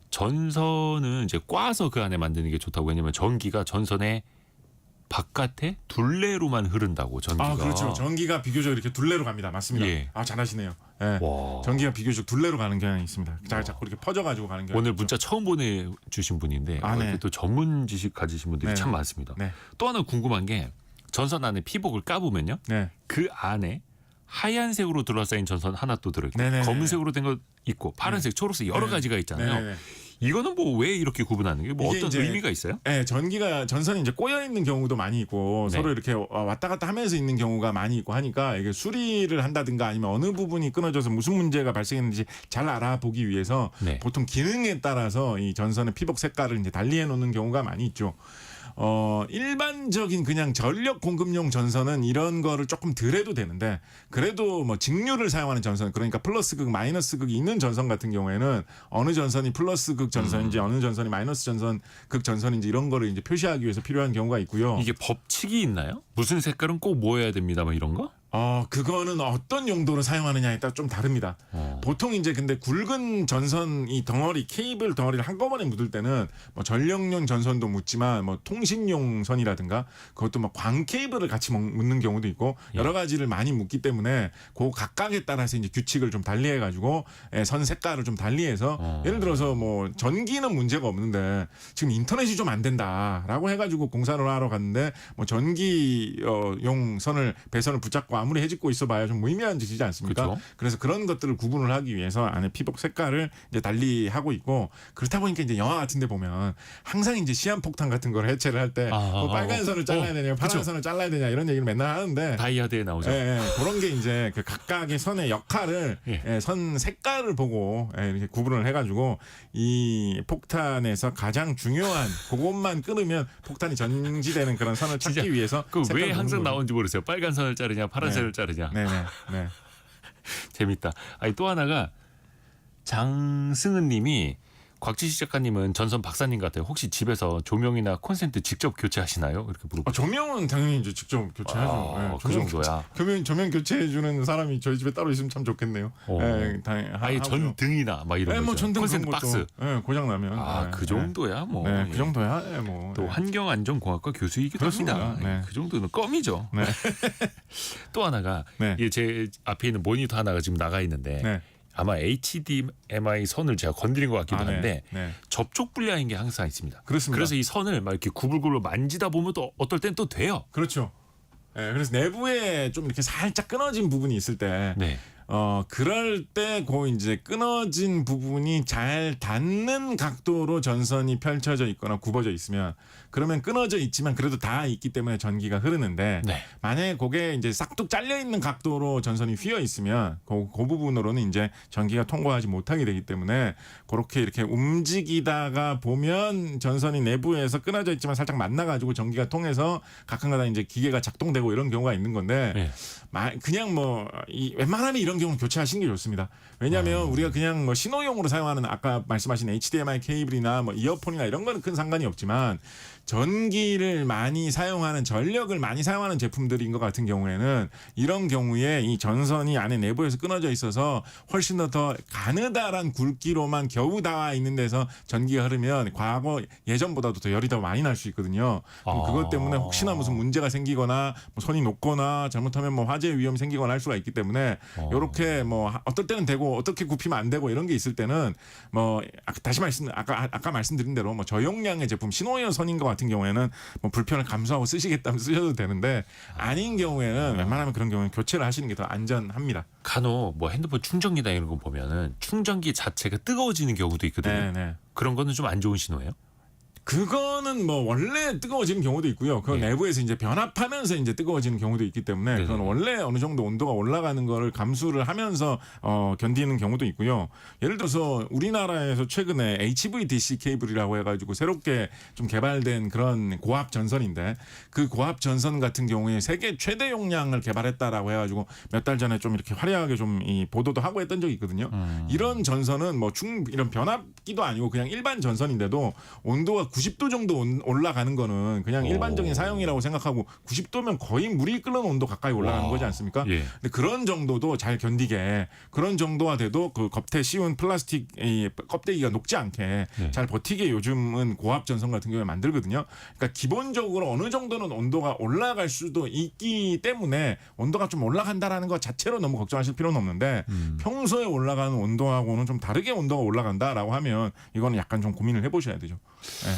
전선은 이제 꽈서 그 안에 만드는 게 좋다고. 왜냐면 전기가 전선의 바깥에 둘레로만 흐른다고. 전기가. 아, 그렇죠. 전기가 비교적 이렇게 둘레로 갑니다. 맞습니다. 예. 아, 잘하시네요. 예. 와. 전기가 비교적 둘레로 가는 경향이 있습니다. 자꾸 이렇게 퍼져가지고 가는 경향이 오늘 있죠. 문자 처음 보내주신 분인데 아, 네. 이렇게 또 전문 지식 가지신 분들이 네. 참 많습니다. 네. 또 하나 궁금한 게 전선 안에 피복을 까보면요. 네. 그 안에 하얀색으로 둘러싸인 전선 하나 또 들어있고 네네네. 검은색으로 된 거 있고 파란색, 초록색 여러 네. 가지가 있잖아요. 네. 이거는 뭐 왜 이렇게 구분하는 게 뭐 이게 어떤 이제 의미가 있어요? 네, 전선이 이제 꼬여 있는 경우도 많이 있고 네. 서로 이렇게 왔다 갔다 하면서 있는 경우가 많이 있고 하니까 이게 수리를 한다든가 아니면 어느 부분이 끊어져서 무슨 문제가 발생했는지 잘 알아보기 위해서 네. 보통 기능에 따라서 이 전선의 피복 색깔을 이제 달리해 놓는 경우가 많이 있죠. 일반적인 그냥 전력 공급용 전선은 이런 거를 조금 덜 해도 되는데 그래도 뭐 직류를 사용하는 전선 그러니까 플러스 극 마이너스 극이 있는 전선 같은 경우에는 어느 전선이 플러스 극 전선인지 어느 전선이 마이너스 전선 극 전선인지 이런 거를 이제 표시하기 위해서 필요한 경우가 있고요. 이게 법칙이 있나요? 무슨 색깔은 꼭 모여야 됩니다. 뭐 이런 거? 그거는 어떤 용도로 사용하느냐에 따라 좀 다릅니다. 보통 이제 근데 굵은 전선 이 덩어리 케이블 덩어리를 한꺼번에 묻을 때는 뭐 전력용 전선도 묻지만 뭐 통신용 선이라든가 그것도 뭐 광 케이블을 같이 묻는 경우도 있고 여러 가지를 많이 묻기 때문에 그 각각에 따라서 이제 규칙을 좀 달리해 가지고 선 색깔을 좀 달리해서 예를 들어서 뭐 전기는 문제가 없는데 지금 인터넷이 좀 안 된다라고 해가지고 공사를 하러 갔는데 뭐 전기용 선을 배선을 붙잡고 아무리 해집고 있어봐야 좀 무의미한 짓이지 않습니까? 그렇죠. 그래서 그런 것들을 구분을 하기 위해서 안에 피복 색깔을 이제 달리하고 있고 그렇다 보니까 이제 영화 같은데 보면 항상 이제 시한폭탄 같은 걸 해체를 할 때 빨간 선을 잘라야 되냐, 파란 그쵸. 선을 잘라야 되냐 이런 얘기를 맨날 하는데. 다이아드에 나오죠. 그런 게 이제 그 각각의 선의 역할을 선 색깔을 보고 이렇게 구분을 해가지고 이 폭탄에서 가장 중요한 그것만 끊으면 폭탄이 전지되는 그런 선을 찾기 진짜 위해서. 그 왜 색깔을 항상 보는 거죠. 나오는지 모르겠어요. 빨간 선을 자르냐, 파란 선을 자르냐. 네. 재밌다. 아니 또 하나가 장승은님이 곽지시 작가님은 전선 박사님 같아요. 혹시 집에서 조명이나 콘센트 직접 교체하시나요? 이렇게 물어보죠. 조명은 당연히 이제 직접 교체하죠. 그 정도야. 조명 교체해 주는 사람이 저희 집에 따로 있으면 참 좋겠네요. 아예 전등이나 막 이런 거. 뭐 전등 콘센트 그런 박스. 것도, 고장 나면. 그 정도야 뭐. 그 정도야. 뭐. 또 환경안전공학과 교수이기도 그렇습니다. 합니다. 네. 그 정도는 껌이죠. 네. 또 하나가 네. 이게 제 앞에 있는 모니터 하나가 지금 나가 있는데 네. 아마 HDMI 선을 제가 건드린 것 같기도 한데 네. 접촉 불량인 게 항상 있습니다. 그렇습니다. 그래서 이 선을 막 이렇게 구불구불 만지다 보면 또 어떨 땐 또 돼요. 그렇죠. 그래서 내부에 좀 이렇게 살짝 끊어진 부분이 있을 때 네. 그럴 때 그 이제 끊어진 부분이 잘 닿는 각도로 전선이 펼쳐져 있거나 굽어져 있으면 그러면 끊어져 있지만 그래도 다 있기 때문에 전기가 흐르는데 네. 만약에 그게 이제 싹둑 잘려 있는 각도로 전선이 휘어 있으면 그 부분으로는 이제 전기가 통과하지 못하게 되기 때문에 그렇게 이렇게 움직이다가 보면 전선이 내부에서 끊어져 있지만 살짝 만나가지고 전기가 통해서 가끔가다 이제 기계가 작동되고 이런 경우가 있는 건데 네. 그냥 뭐 웬만하면 이런 경우는 교체하시는 게 좋습니다. 왜냐하면 우리가 그냥 뭐 신호용으로 사용하는 아까 말씀하신 HDMI 케이블이나 뭐 이어폰이나 이런 거는 큰 상관이 없지만 전기를 많이 사용하는 전력을 많이 사용하는 제품들인 것 같은 경우에는 이런 경우에 이 전선이 안에 내부에서 끊어져 있어서 훨씬 더 가느다란 굵기로만 겨우 닿아 있는 데서 전기가 흐르면 과거 예전보다도 더 열이 더 많이 날 수 있거든요. 그럼 그것 때문에 혹시나 무슨 문제가 생기거나 뭐 선이 녹거나 잘못하면 뭐 화재 위험이 생기거나 할 수가 있기 때문에 이렇게 뭐 어떨 때는 되고 어떻게 굽히면 안 되고 이런 게 있을 때는 뭐 다시 아까 말씀드린 대로 뭐 저용량의 제품 신호연 선인 것 같은 경우에는 뭐 불편을 감수하고 쓰시겠다면 쓰셔도 되는데 아닌 경우에는 웬만하면 그런 경우는 교체를 하시는 게 더 안전합니다. 간혹 뭐 핸드폰 충전기나 이런 거 보면은 충전기 자체가 뜨거워지는 경우도 있거든요. 네. 그런 거는 좀 안 좋은 신호예요? 그거는 뭐 원래 뜨거워지는 경우도 있고요. 그 네. 내부에서 이제 변압하면서 이제 뜨거워지는 경우도 있기 때문에 그건 원래 어느 정도 온도가 올라가는 거를 감수를 하면서 견디는 경우도 있고요. 예를 들어서 우리나라에서 최근에 HVDC 케이블이라고 해가지고 새롭게 좀 개발된 그런 고압 전선인데 그 고압 전선 같은 경우에 세계 최대 용량을 개발했다라고 해가지고 몇 달 전에 좀 이렇게 화려하게 좀 이 보도도 하고 했던 적이 있거든요. 이런 전선은 뭐 이런 변압기도 아니고 그냥 일반 전선인데도 온도가 90도 정도 올라가는 거는 그냥 일반적인 사용이라고 생각하고 90도면 거의 물이 끓는 온도 가까이 올라가는 거지 않습니까? 예. 근데 그런 정도도 잘 견디게 그런 정도가 돼도 그 겉에 씌운 플라스틱 이 껍데기가 녹지 않게 잘 버티게 요즘은 고압 전선 같은 경우에 만들거든요. 그러니까 기본적으로 어느 정도는 온도가 올라갈 수도 있기 때문에 온도가 좀 올라간다라는 것 자체로 너무 걱정하실 필요는 없는데 평소에 올라가는 온도하고는 좀 다르게 온도가 올라간다라고 하면 이거는 약간 좀 고민을 해보셔야 되죠. 네.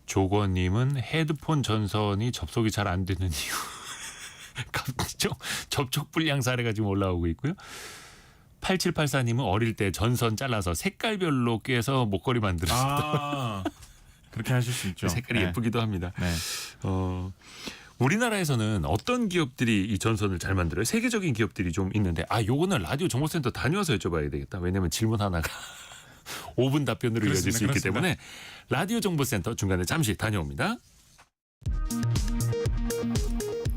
조건님은 헤드폰 전선이 접속이 잘 안 되는 이유. 접촉 불량 사례가 지금 올라오고 있고요. 8784님은 어릴 때 전선 잘라서 색깔별로 꿰서 목걸이 만들었어요. 그렇게 하실 수 있죠. 색깔이 네. 예쁘기도 합니다. 네. 우리나라에서는 어떤 기업들이 이 전선을 잘 만들어요? 세계적인 기업들이 좀 있는데 요거는 라디오 정보센터 다녀와서 여쭤봐야 되겠다. 왜냐하면 질문 하나가 5분 답변으로 이어질 수 있기 때문에 라디오 정보센터 중간에 잠시 다녀옵니다.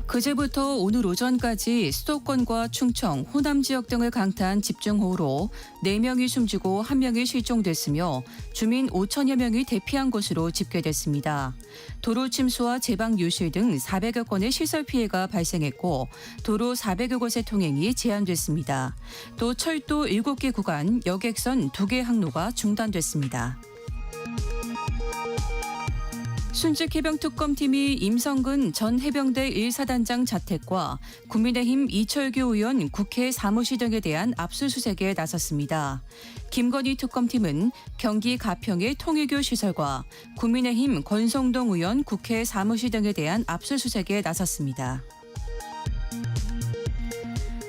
그제부터 오늘 오전까지 수도권과 충청, 호남 지역 등을 강타한 집중호우로 4명이 숨지고 1명이 실종됐으며 주민 5천여 명이 대피한 것으로 집계됐습니다. 도로 침수와 제방 유실 등 400여 건의 시설 피해가 발생했고 도로 400여 곳의 통행이 제한됐습니다. 또 철도 7개 구간, 여객선 2개 항로가 중단됐습니다. 순직 해병특검팀이 임성근 전 해병대 1사단장 자택과 국민의힘 이철규 의원 국회 사무실 등에 대한 압수수색에 나섰습니다. 김건희 특검팀은 경기 가평의 통일교 시설과 국민의힘 권성동 의원 국회 사무실 등에 대한 압수수색에 나섰습니다.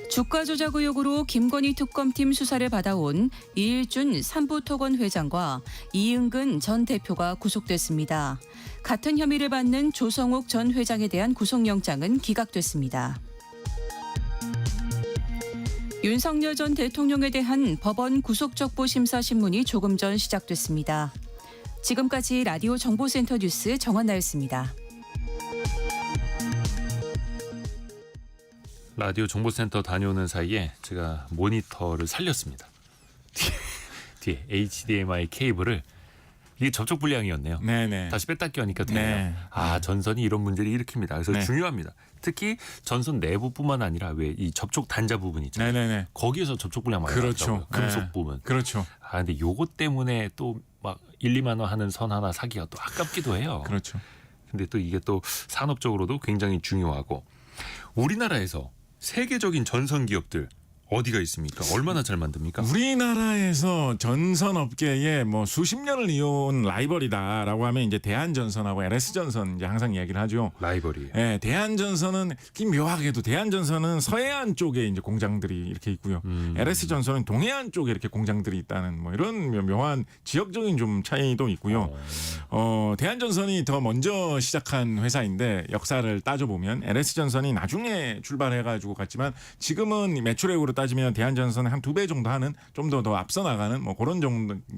주가 조작 의혹으로 김건희 특검팀 수사를 받아온 이일준 삼부토건 회장과 이은근 전 대표가 구속됐습니다. 같은 혐의를 받는 조성욱 전 회장에 대한 구속영장은 기각됐습니다. 윤석열 전 대통령에 대한 법원 구속적부 심사 신문이 조금 전 시작됐습니다. 지금까지 라디오 정보센터 뉴스 정한나였습니다. 라디오 정보센터 다녀오는 사이에 제가 모니터를 살렸습니다. 뒤에 HDMI 케이블을 이게 접촉 불량이었네요. 네네. 다시 뺐다 껴니까 되네요. 네. 전선이 이런 문제를 일으킵니다. 그래서 네. 중요합니다. 특히 전선 내부뿐만 아니라 왜 이 접촉 단자 부분 있잖아요. 네네네. 거기에서 접촉 불량 많이 그렇죠. 나더라고요. 금속 네. 부분. 그렇죠. 근데 요것 때문에 또 막 1, 2만 원 하는 선 하나 사기가 또 아깝기도 해요. 그렇죠. 근데 또 이게 또 산업적으로도 굉장히 중요하고 우리나라에서 세계적인 전선 기업들 어디가 있습니까? 얼마나 잘 만듭니까? 우리나라에서 전선 업계에 뭐 수십 년을 이어온 라이벌이다라고 하면 이제 대한전선하고 LS전선 이제 항상 이야기를 하죠. 라이벌이에요. 예, 대한전선은 묘하게도 대한전선은 서해안 쪽에 이제 공장들이 이렇게 있고요. LS전선은 동해안 쪽에 이렇게 공장들이 있다는 뭐 이런 묘한 지역적인 좀 차이도 있고요. 대한전선이 더 먼저 시작한 회사인데 역사를 따져보면 LS전선이 나중에 출발해가지고 갔지만 지금은 매출액으로 따지면 대한전선의 한 2배 정도 하는 좀 더 앞서 나가는 뭐 그런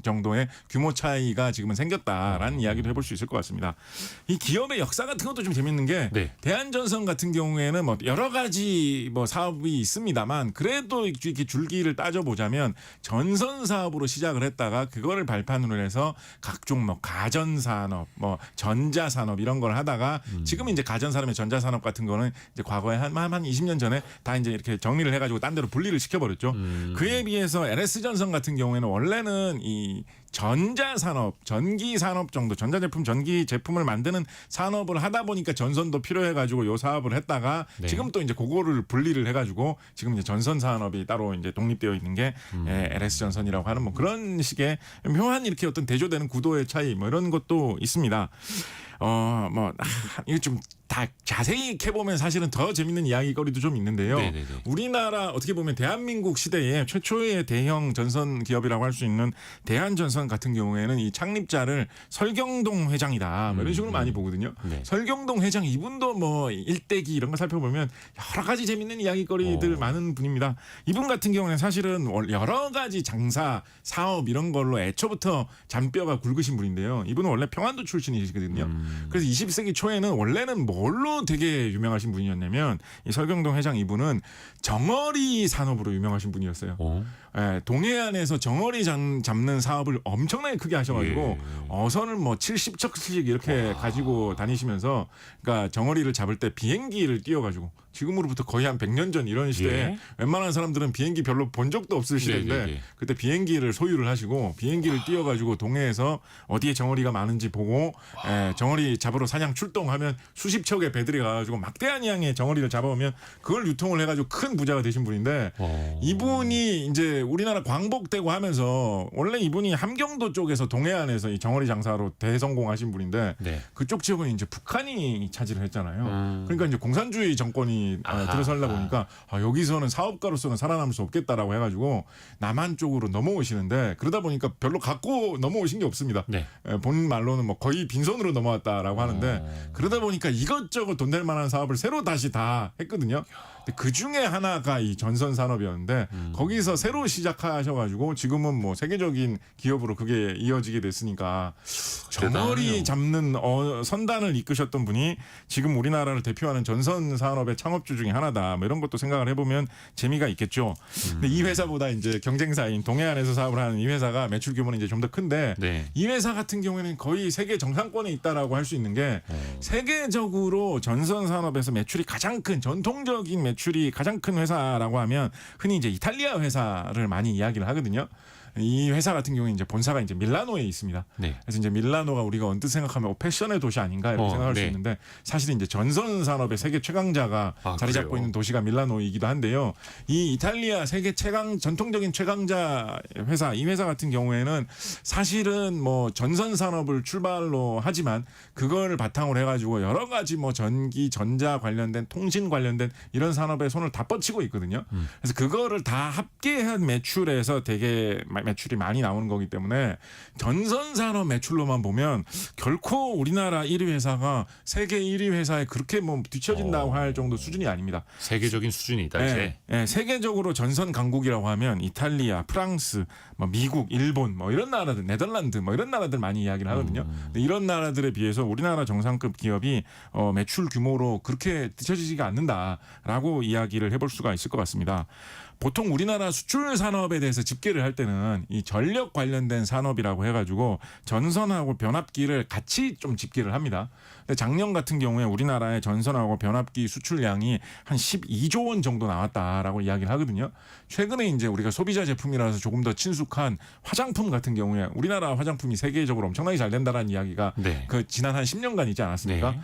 정도의 규모 차이가 지금은 생겼다라는 이야기를 해볼 수 있을 것 같습니다. 이 기업의 역사 같은 것도 좀 재밌는 게 네. 대한전선 같은 경우에는 뭐 여러 가지 뭐 사업이 있습니다만 그래도 이렇게 줄기를 따져보자면 전선 사업으로 시작을 했다가 그거를 발판으로 해서 각종 뭐 가전산업, 뭐 전자산업 이런 걸 하다가 지금 이제 가전산업의 전자산업 같은 거는 이제 과거에 한 20년 전에 다 이제 이렇게 정리를 해가지고 딴 데로 분리를 시켜버렸죠. 그에 비해서 LS전선 같은 경우에는 원래는 이 전자산업, 전기산업 정도, 전자제품, 전기제품을 만드는 산업을 하다 보니까 전선도 필요해가지고 요 사업을 했다가 네. 지금 또 이제 그거를 분리를 해가지고 지금 이제 전선산업이 따로 이제 독립되어 있는 게 LS전선이라고 하는 뭐 그런 식의 묘한 이렇게 어떤 대조되는 구도의 차이 뭐 이런 것도 있습니다. 이거 좀 다 자세히 캐보면 사실은 더 재밌는 이야기거리도 좀 있는데요. 네네네. 우리나라 어떻게 보면 대한민국 시대에 최초의 대형 전선 기업이라고 할 수 있는 대한전선 같은 경우에는 이 창립자를 설경동 회장이다 뭐 이런 식으로 많이 보거든요. 네. 설경동 회장 이분도 뭐 일대기 이런 거 살펴보면 여러 가지 재밌는 이야기거리들 많은 분입니다. 이분 같은 경우는 사실은 여러 가지 장사, 사업 이런 걸로 애초부터 잔뼈가 굵으신 분인데요. 이분은 원래 평안도 출신이시거든요. 그래서 20세기 초에는 원래는 뭘로 되게 유명하신 분이었냐면 이 설경동 회장 이분은 정어리 산업으로 유명하신 분이었어요. 예, 동해안에서 정어리 잡는 사업을 엄청나게 크게 하셔가지고 어선을 뭐 70척씩 이렇게 가지고 다니시면서 그러니까 정어리를 잡을 때 비행기를 띄워가지고 지금으로부터 거의 한 100년 전 이런 시대에 웬만한 사람들은 비행기 별로 본 적도 없을 시대인데 그때 비행기를 소유를 하시고 비행기를 띄워가지고 동해에서 어디에 정어리가 많은지 보고 정어리 잡으러 사냥 출동하면 수십 척의 배들이 가가지고 막대한 양의 정어리를 잡아오면 그걸 유통을 해가지고 큰 부자가 되신 분인데 이분이 이제 우리나라 광복되고 하면서 원래 이분이 함경도 쪽에서 동해안에서 이 정어리 장사로 대성공하신 분인데 그쪽 지역은 이제 북한이 차지를 했잖아요. 그러니까 이제 공산주의 정권이 들어서다 보니까 여기서는 사업가로서는 살아남을 수 없겠다라고 해가지고 남한 쪽으로 넘어오시는데 그러다 보니까 별로 갖고 넘어오신 게 없습니다. 본 말로는 뭐 거의 빈손으로 넘어왔다라고 하는데 그러다 보니까 이것저것 돈 될 만한 사업을 새로 다시 다 했거든요. 그 중에 하나가 이 전선 산업이었는데 거기서 새로 시작하셔가지고 지금은 뭐 세계적인 기업으로 그게 이어지게 됐으니까 정어리 잡는 선단을 이끄셨던 분이 지금 우리나라를 대표하는 전선 산업의 창업주 중에 하나다. 뭐 이런 것도 생각을 해보면 재미가 있겠죠. 근데 이 회사보다 이제 경쟁사인 동해안에서 사업을 하는 이 회사가 매출 규모는 이제 좀 더 큰데 이 회사 같은 경우에는 거의 세계 정상권에 있다라고 할 수 있는 게 세계적으로 전선 산업에서 매출이 가장 큰 전통적인 매출이 가장 큰 회사라고 하면 흔히 이제 이탈리아 회사를 많이 이야기를 하거든요. 이 회사 같은 경우에 이제 본사가 이제 밀라노에 있습니다. 그래서 이제 밀라노가 우리가 언뜻 생각하면 패션의 도시 아닌가 이렇게 생각할 수 있는데 사실 이제 전선 산업의 세계 최강자가 자리 잡고 있는 도시가 밀라노이기도 한데요. 이 이탈리아 세계 전통적인 최강자 회사 이 회사 같은 경우에는 사실은 뭐 전선 산업을 출발로 하지만 그걸 바탕으로 해가지고 여러 가지 뭐 전기, 전자 관련된 통신 관련된 이런 산업에 손을 다 뻗치고 있거든요. 그래서 그거를 다 합계한 매출에서 되게 매출이 많이 나오는 거기 때문에 전선 산업 매출로만 보면 결코 우리나라 1위 회사가 세계 1위 회사에 그렇게 뭐 뒤처진다고 할 정도 수준이 아닙니다. 세계적인 수준이다 이제. 세계적으로 전선 강국이라고 하면 이탈리아, 프랑스, 뭐 미국, 일본 뭐 이런 나라들, 네덜란드 뭐 이런 나라들 많이 이야기를 하거든요. 근데 이런 나라들에 비해서 우리나라 정상급 기업이 매출 규모로 그렇게 뒤처지지가 않는다라고 이야기를 해볼 수가 있을 것 같습니다. 보통 우리나라 수출 산업에 대해서 집계를 할 때는 이 전력 관련된 산업이라고 해가지고 전선하고 변압기를 같이 좀 집계를 합니다. 근데 작년 같은 경우에 우리나라의 전선하고 변압기 수출량이 한 12조 원 정도 나왔다라고 이야기를 하거든요. 최근에 이제 우리가 소비자 제품이라서 조금 더 친숙한 화장품 같은 경우에 우리나라 화장품이 세계적으로 엄청나게 잘 된다라는 이야기가 그 지난 한 10년간 있지 않았습니까?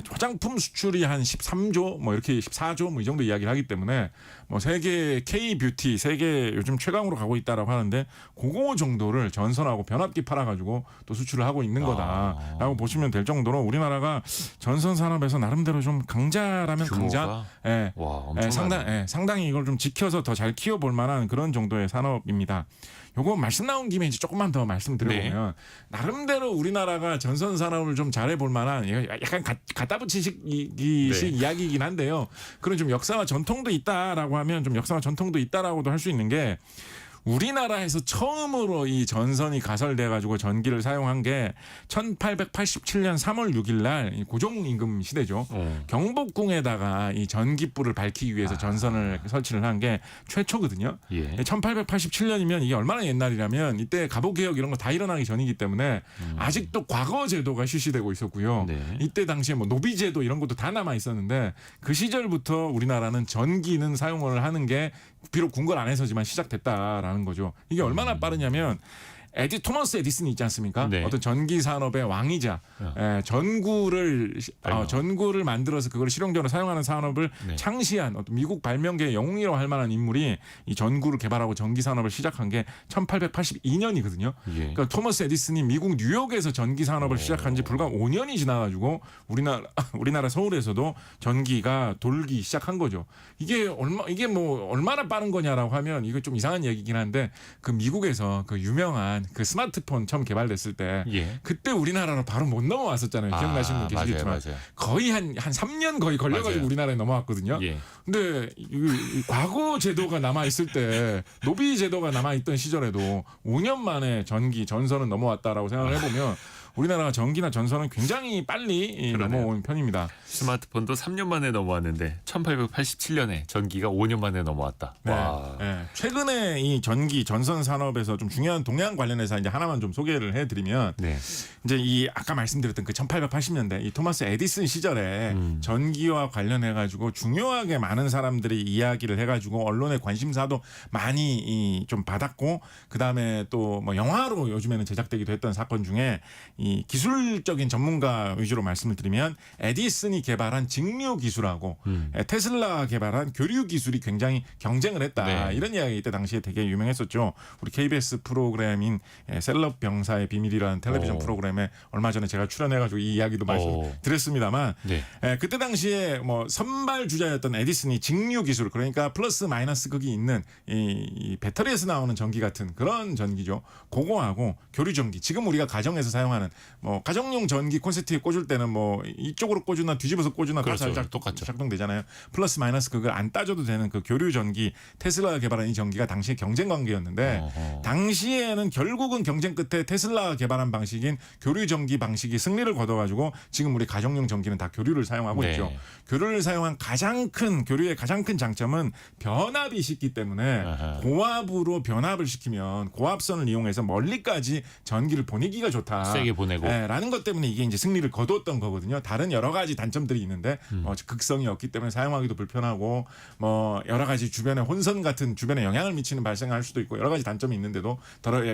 화장품 수출이 한 13조 뭐 이렇게 14조 뭐 이 정도 이야기를 하기 때문에 뭐 세계 K-뷰티 세계 요즘 최강으로 가고 있다라고 하는데 그거 정도를 전선하고 변압기 팔아가지고 또 수출을 하고 있는 거다라고 보시면 될 정도로 우리나라가 전선 산업에서 나름대로 좀 강자라면 강자, 규모가 예, 와, 엄청나네. 상당히 이걸 좀 지켜서 더 잘 키워볼 만한 그런 정도의 산업입니다. 요거 말씀 나온 김에 이제 조금만 더 말씀드려보면 나름대로 우리나라가 전선 산업을 좀 잘해볼 만한 약간 갖다 붙이식 이야기이긴 한데요. 그런 좀 역사와 전통도 있다라고 하면 좀 역사와 전통도 있다라고도 할 수 있는 게 우리나라에서 처음으로 이 전선이 가설돼 가지고 전기를 사용한 게 1887년 3월 6일 날 고종 임금 시대죠. 경복궁에다가 이 전기불을 밝히기 위해서 전선을 설치를 한 게 최초거든요. 예. 1887년이면 이게 얼마나 옛날이라면 이때 갑오개혁 이런 거 다 일어나기 전이기 때문에 아직도 과거 제도가 실시되고 있었고요. 네. 이때 당시에 뭐 노비제도 이런 것도 다 남아 있었는데 그 시절부터 우리나라는 전기는 사용을 하는 게 비록 궁궐 안에서지만 시작됐다라는 거죠. 이게 얼마나 빠르냐면 토머스 에디슨이 있지 않습니까? 네. 어떤 전기 산업의 왕이자 전구를 만들어서 그걸 실용적으로 사용하는 산업을 네. 창시한 어떤 미국 발명계의 영웅이라고 할 만한 인물이 이 전구를 개발하고 전기 산업을 시작한 게 1882년이거든요. 예. 그러니까 토머스 에디슨이 미국 뉴욕에서 전기 산업을 시작한 지 불과 5년이 지나가지고 우리나라 서울에서도 전기가 돌기 시작한 거죠. 이게 얼마나 빠른 거냐라고 하면 이거 좀 이상한 얘기긴 한데 그 미국에서 그 유명한 그 스마트폰 처음 개발됐을 때 예. 그때 우리나라로 바로 못 넘어왔었잖아요. 기억나시는 분 계시겠지만 맞아요. 거의 한 3년 거의 걸려가지고 맞아요. 우리나라에 넘어왔거든요. 예. 근데 이 과거 제도가 남아 있을 때 노비 제도가 남아 있던 시절에도 5년 만에 전선은 넘어왔다라고 생각을 해보면 우리나라가 전기나 전선은 굉장히 빨리 그러네요. 넘어온 편입니다. 스마트폰도 3년 만에 넘어왔는데 1887년에 전기가 5년 만에 넘어왔다. 네. 와. 네. 최근에 이 전기 전선 산업에서 좀 중요한 동향 관련해서 이제 하나만 좀 소개를 해드리면 네. 이제 이 아까 말씀드렸던 그 1880년대 이 토마스 에디슨 시절에 전기와 관련해 가지고 중요하게 많은 사람들이 이야기를 해가지고 언론의 관심사도 많이 좀 받았고 그 다음에 또 뭐 영화로 요즘에는 제작되기도 했던 사건 중에 이 기술적인 전문가 위주로 말씀을 드리면 에디슨이 개발한 직류 기술하고 테슬라가 개발한 교류 기술이 굉장히 경쟁을 했다. 네. 이런 이야기 이때 당시에 되게 유명했었죠. 우리 KBS 프로그램인 셀럽 병사의 비밀이라는 텔레비전 프로그램에 얼마 전에 제가 출연해가지고 이 이야기도 말씀드렸습니다만 네. 그때 당시에 뭐 선발 주자였던 에디슨이 직류 기술 그러니까 플러스 마이너스 극이 있는 이 배터리에서 나오는 전기 같은 그런 전기죠. 그거하고 교류 전기 지금 우리가 가정에서 사용하는 뭐 가정용 전기 콘센트에 꽂을 때는 뭐 이쪽으로 꽂으나 뒤집어서 꽂으나 다 그렇죠. 살짝 똑같죠. 작동되잖아요. 플러스 마이너스 극을 안 따져도 되는 그 교류 전기 테슬라가 개발한 이 전기가 당시에 경쟁 관계였는데 당시에는 결국은 경쟁 끝에 테슬라가 개발한 방식인 교류 전기 방식이 승리를 거둬가지고 지금 우리 가정용 전기는 다 교류를 사용하고 네. 있죠. 교류를 사용한 교류의 가장 큰 장점은 변압이 쉽기 때문에 아하. 고압으로 변압을 시키면 고압선을 이용해서 멀리까지 전기를 보내기가 좋다. 세게 보내고. 라는 것 때문에 이게 이제 승리를 거두었던 거거든요. 다른 여러 가지 단점들이 있는데 극성이 없기 때문에 사용하기도 불편하고 뭐 여러 가지 주변에 혼선 같은 주변에 영향을 미치는 발생할 수도 있고 여러 가지 단점이 있는데도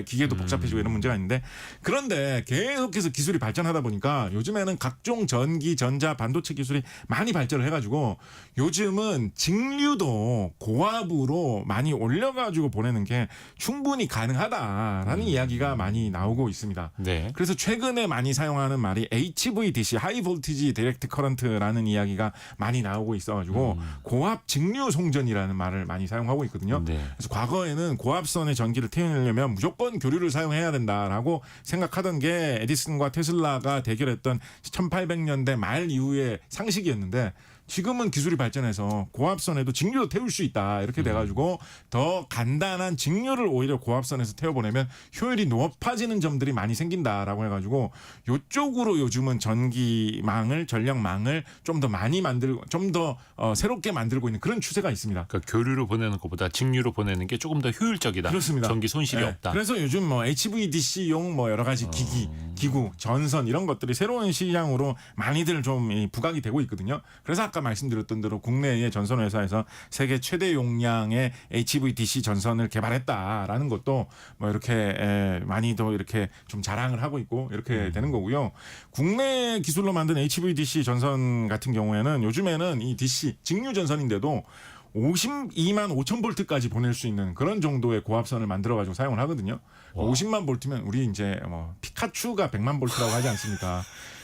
기계도 복잡해지고 이런 문제가 있는데 그런데 계속해서 기술이 발전하다 보니까 요즘에는 각종 전기, 전자, 반도체 기술이 많이 발전을 해가지고 요즘은 직류도 고압으로 많이 올려가지고 보내는 게 충분히 가능하다라는 이야기가 많이 나오고 있습니다. 네. 그래서 최근에 많이 사용하는 말이 HVDC, 하이 볼티지 디렉트 커런트라는 이야기가 많이 나오고 있어가지고 고압 직류 송전이라는 말을 많이 사용하고 있거든요. 네. 그래서 과거에는 고압선의 전기를 태우려면 무조건 교류를 사용해야 된다라고 생각하던 게 에디슨과 테슬라가 대결했던 1800년대 말 이후의 상식이었는데 지금은 기술이 발전해서 고압선에도 직류도 태울 수 있다 이렇게 돼가지고 더 간단한 직류를 오히려 고압선에서 태워보내면 효율이 높아지는 점들이 많이 생긴다라고 해가지고 이쪽으로 요즘은 전력망을 좀 더 많이 만들고 좀 더 새롭게 만들고 있는 그런 추세가 있습니다. 그러니까 교류로 보내는 것보다 직류로 보내는 게 조금 더 효율적이다. 그렇습니다. 전기 손실이 네. 없다. 그래서 요즘 뭐 HVDC용 뭐 여러 가지 기구, 전선 이런 것들이 새로운 시장으로 많이들 좀 부각이 되고 있거든요. 그래서 아까 말씀드렸던 대로 국내의 전선 회사에서 세계 최대 용량의 HVDC 전선을 개발했다라는 것도 뭐 이렇게 많이도 이렇게 좀 자랑을 하고 있고 이렇게 되는 거고요. 국내 기술로 만든 HVDC 전선 같은 경우에는 요즘에는 이 DC 직류 전선인데도 52만 5천 볼트까지 보낼 수 있는 그런 정도의 고압선을 만들어 가지고 사용을 하거든요. 50만 볼트면 우리 이제 뭐 피카츄가 100만 볼트라고 하지 않습니까?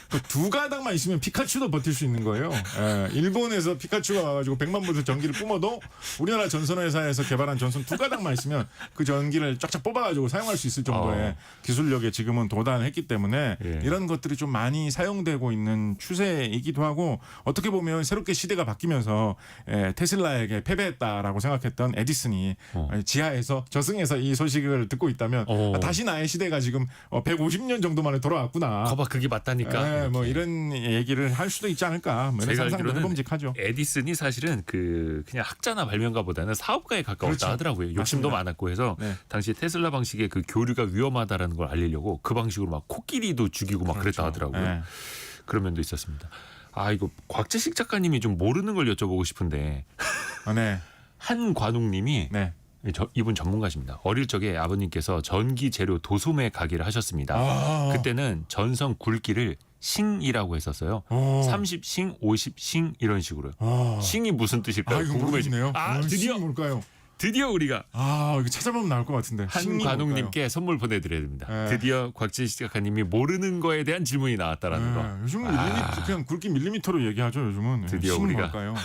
그 두 가닥만 있으면 피카츄도 버틸 수 있는 거예요. 예, 일본에서 피카츄가 와가지고 100만 볼트 전기를 뿜어도 우리나라 전선회사에서 개발한 전선 두 가닥만 있으면 그 전기를 쫙쫙 뽑아가지고 사용할 수 있을 정도의 기술력에 지금은 도달했기 때문에 예. 이런 것들이 좀 많이 사용되고 있는 추세이기도 하고 어떻게 보면 새롭게 시대가 바뀌면서 테슬라에게 패배했다라고 생각했던 에디슨이 지하에서 저승에서 이 소식을 듣고 있다면 다시 나의 시대가 지금 150년 정도 만에 돌아왔구나. 거봐 그게 맞다니까. 뭐 이런 얘기를 할 수도 있지 않을까. 뭐 이런 제가 상상도 알기로는 해봄직하죠. 에디슨이 사실은 그냥 학자나 발명가보다는 사업가에 가까웠다 그렇죠. 하더라고요. 욕심도 맞습니다. 많았고 해서 네. 당시 테슬라 방식의 그 교류가 위험하다라는 걸 알리려고 그 방식으로 막 코끼리도 죽이고 막 그랬다 하더라고요. 네. 그런 면도 있었습니다. 아 이거 곽재식 작가님이 좀 모르는 걸 여쭤보고 싶은데 네. 한관웅님이 네. 이분 전문가십니다. 어릴 적에 아버님께서 전기 재료 도소매 가게를 하셨습니다. 그때는 전선 굵기를 싱이라고 했었어요. 30싱, 50싱 이런 식으로요. 싱이 무슨 뜻일까요? 이거 궁금해지네요. 모르겠네요. 드디어 뭘까요? 드디어 우리가 이거 찾아보면 나올 것 같은데. 한관웅님께 선물 보내드려야 됩니다. 네. 드디어 곽재식 작가님이 모르는 거에 대한 질문이 나왔다라는 거. 요즘은 그냥 굵기 밀리미터로 얘기하죠. 요즘은. 드디어 싱 우리가. 뭘까요?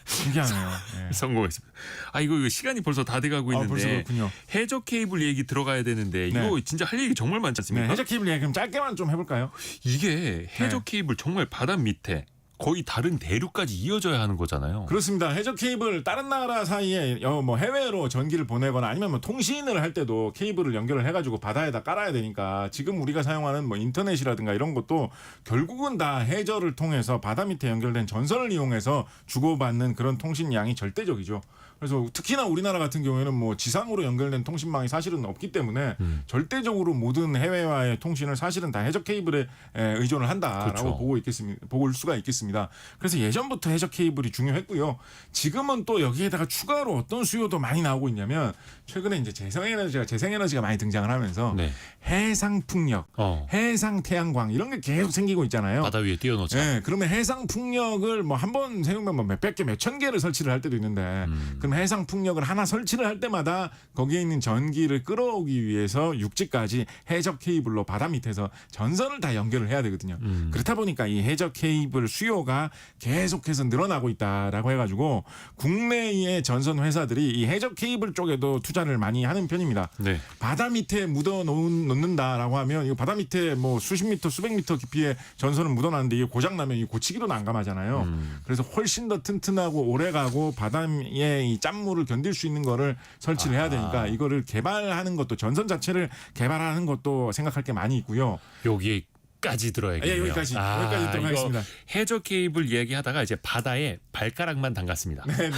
신기하네요. 네. 성공했습니다. 이거 시간이 벌써 다 돼가고 벌써 있는데 그렇군요. 해저 케이블 얘기 들어가야 되는데 네. 이거 진짜 할 얘기 정말 많지 않습니까? 네, 해저 케이블 얘기 그럼 짧게만 좀 해볼까요? 이게 해저 네. 케이블 정말 바다 밑에 거의 다른 대륙까지 이어져야 하는 거잖아요. 그렇습니다. 해저 케이블 다른 나라 사이에 뭐 해외로 전기를 보내거나 아니면 뭐 통신을 할 때도 케이블을 연결을 해가지고 바다에다 깔아야 되니까 지금 우리가 사용하는 뭐 인터넷이라든가 이런 것도 결국은 다 해저를 통해서 바다 밑에 연결된 전선을 이용해서 주고받는 그런 통신량이 절대적이죠. 그래서 특히나 우리나라 같은 경우에는 뭐 지상으로 연결된 통신망이 사실은 없기 때문에 절대적으로 모든 해외와의 통신을 사실은 다 해저 케이블에 의존을 한다라고 그렇죠. 볼 수가 있겠습니다. 그래서 예전부터 해저 케이블이 중요했고요. 지금은 또 여기에다가 추가로 어떤 수요도 많이 나오고 있냐면 최근에 이제 재생에너지가 많이 등장을 하면서 네. 해상 풍력, 해상 태양광 이런 게 계속 생기고 있잖아요. 바다 위에 띄워놓자. 네, 그러면 해상 풍력을 뭐 한 번 세우면 뭐 몇백 개, 몇천 개를 설치를 할 때도 있는데 그럼 해상 풍력을 하나 설치를 할 때마다 거기에 있는 전기를 끌어오기 위해서 육지까지 해저 케이블로 바다 밑에서 전선을 다 연결을 해야 되거든요. 그렇다 보니까 이 해저 케이블 수요가 계속해서 늘어나고 있다라고 해가지고 국내의 전선 회사들이 이 해저 케이블 쪽에도 투자를 많이 하는 편입니다. 네. 바다 밑에 놓는다라고 하면 이거 바다 밑에 뭐 수십 미터 수백 미터 깊이의 전선을 묻어놨는데 이게 고장 나면 이 고치기도 난감하잖아요. 그래서 훨씬 더 튼튼하고 오래가고 바다의 이 짠물을 견딜 수 있는 거를 설치를 해야 되니까 이거를 개발하는 것도 전선 자체를 개발하는 것도 생각할 게 많이 있고요. 여기까지 들어야겠네요. 여기까지 들어가겠습니다. 해저 케이블 얘기하다가 이제 바다에 발가락만 담갔습니다. 네네.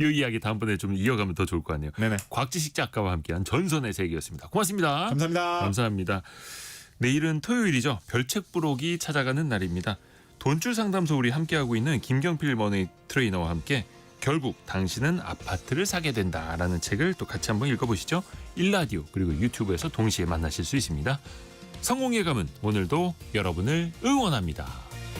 이 이야기 다음번에 좀 이어가면 더 좋을 것 같네요. 네네. 곽지식 작가와 함께한 전선의 세계였습니다. 고맙습니다. 감사합니다. 감사합니다. 내일은 토요일이죠. 별책 부록이 찾아가는 날입니다. 돈줄 상담소 우리 함께하고 있는 김경필 머니 트레이너와 함께 결국 당신은 아파트를 사게 된다라는 책을 또 같이 한번 읽어보시죠. 일라디오 그리고 유튜브에서 동시에 만나실 수 있습니다. 성공의 감은 오늘도 여러분을 응원합니다.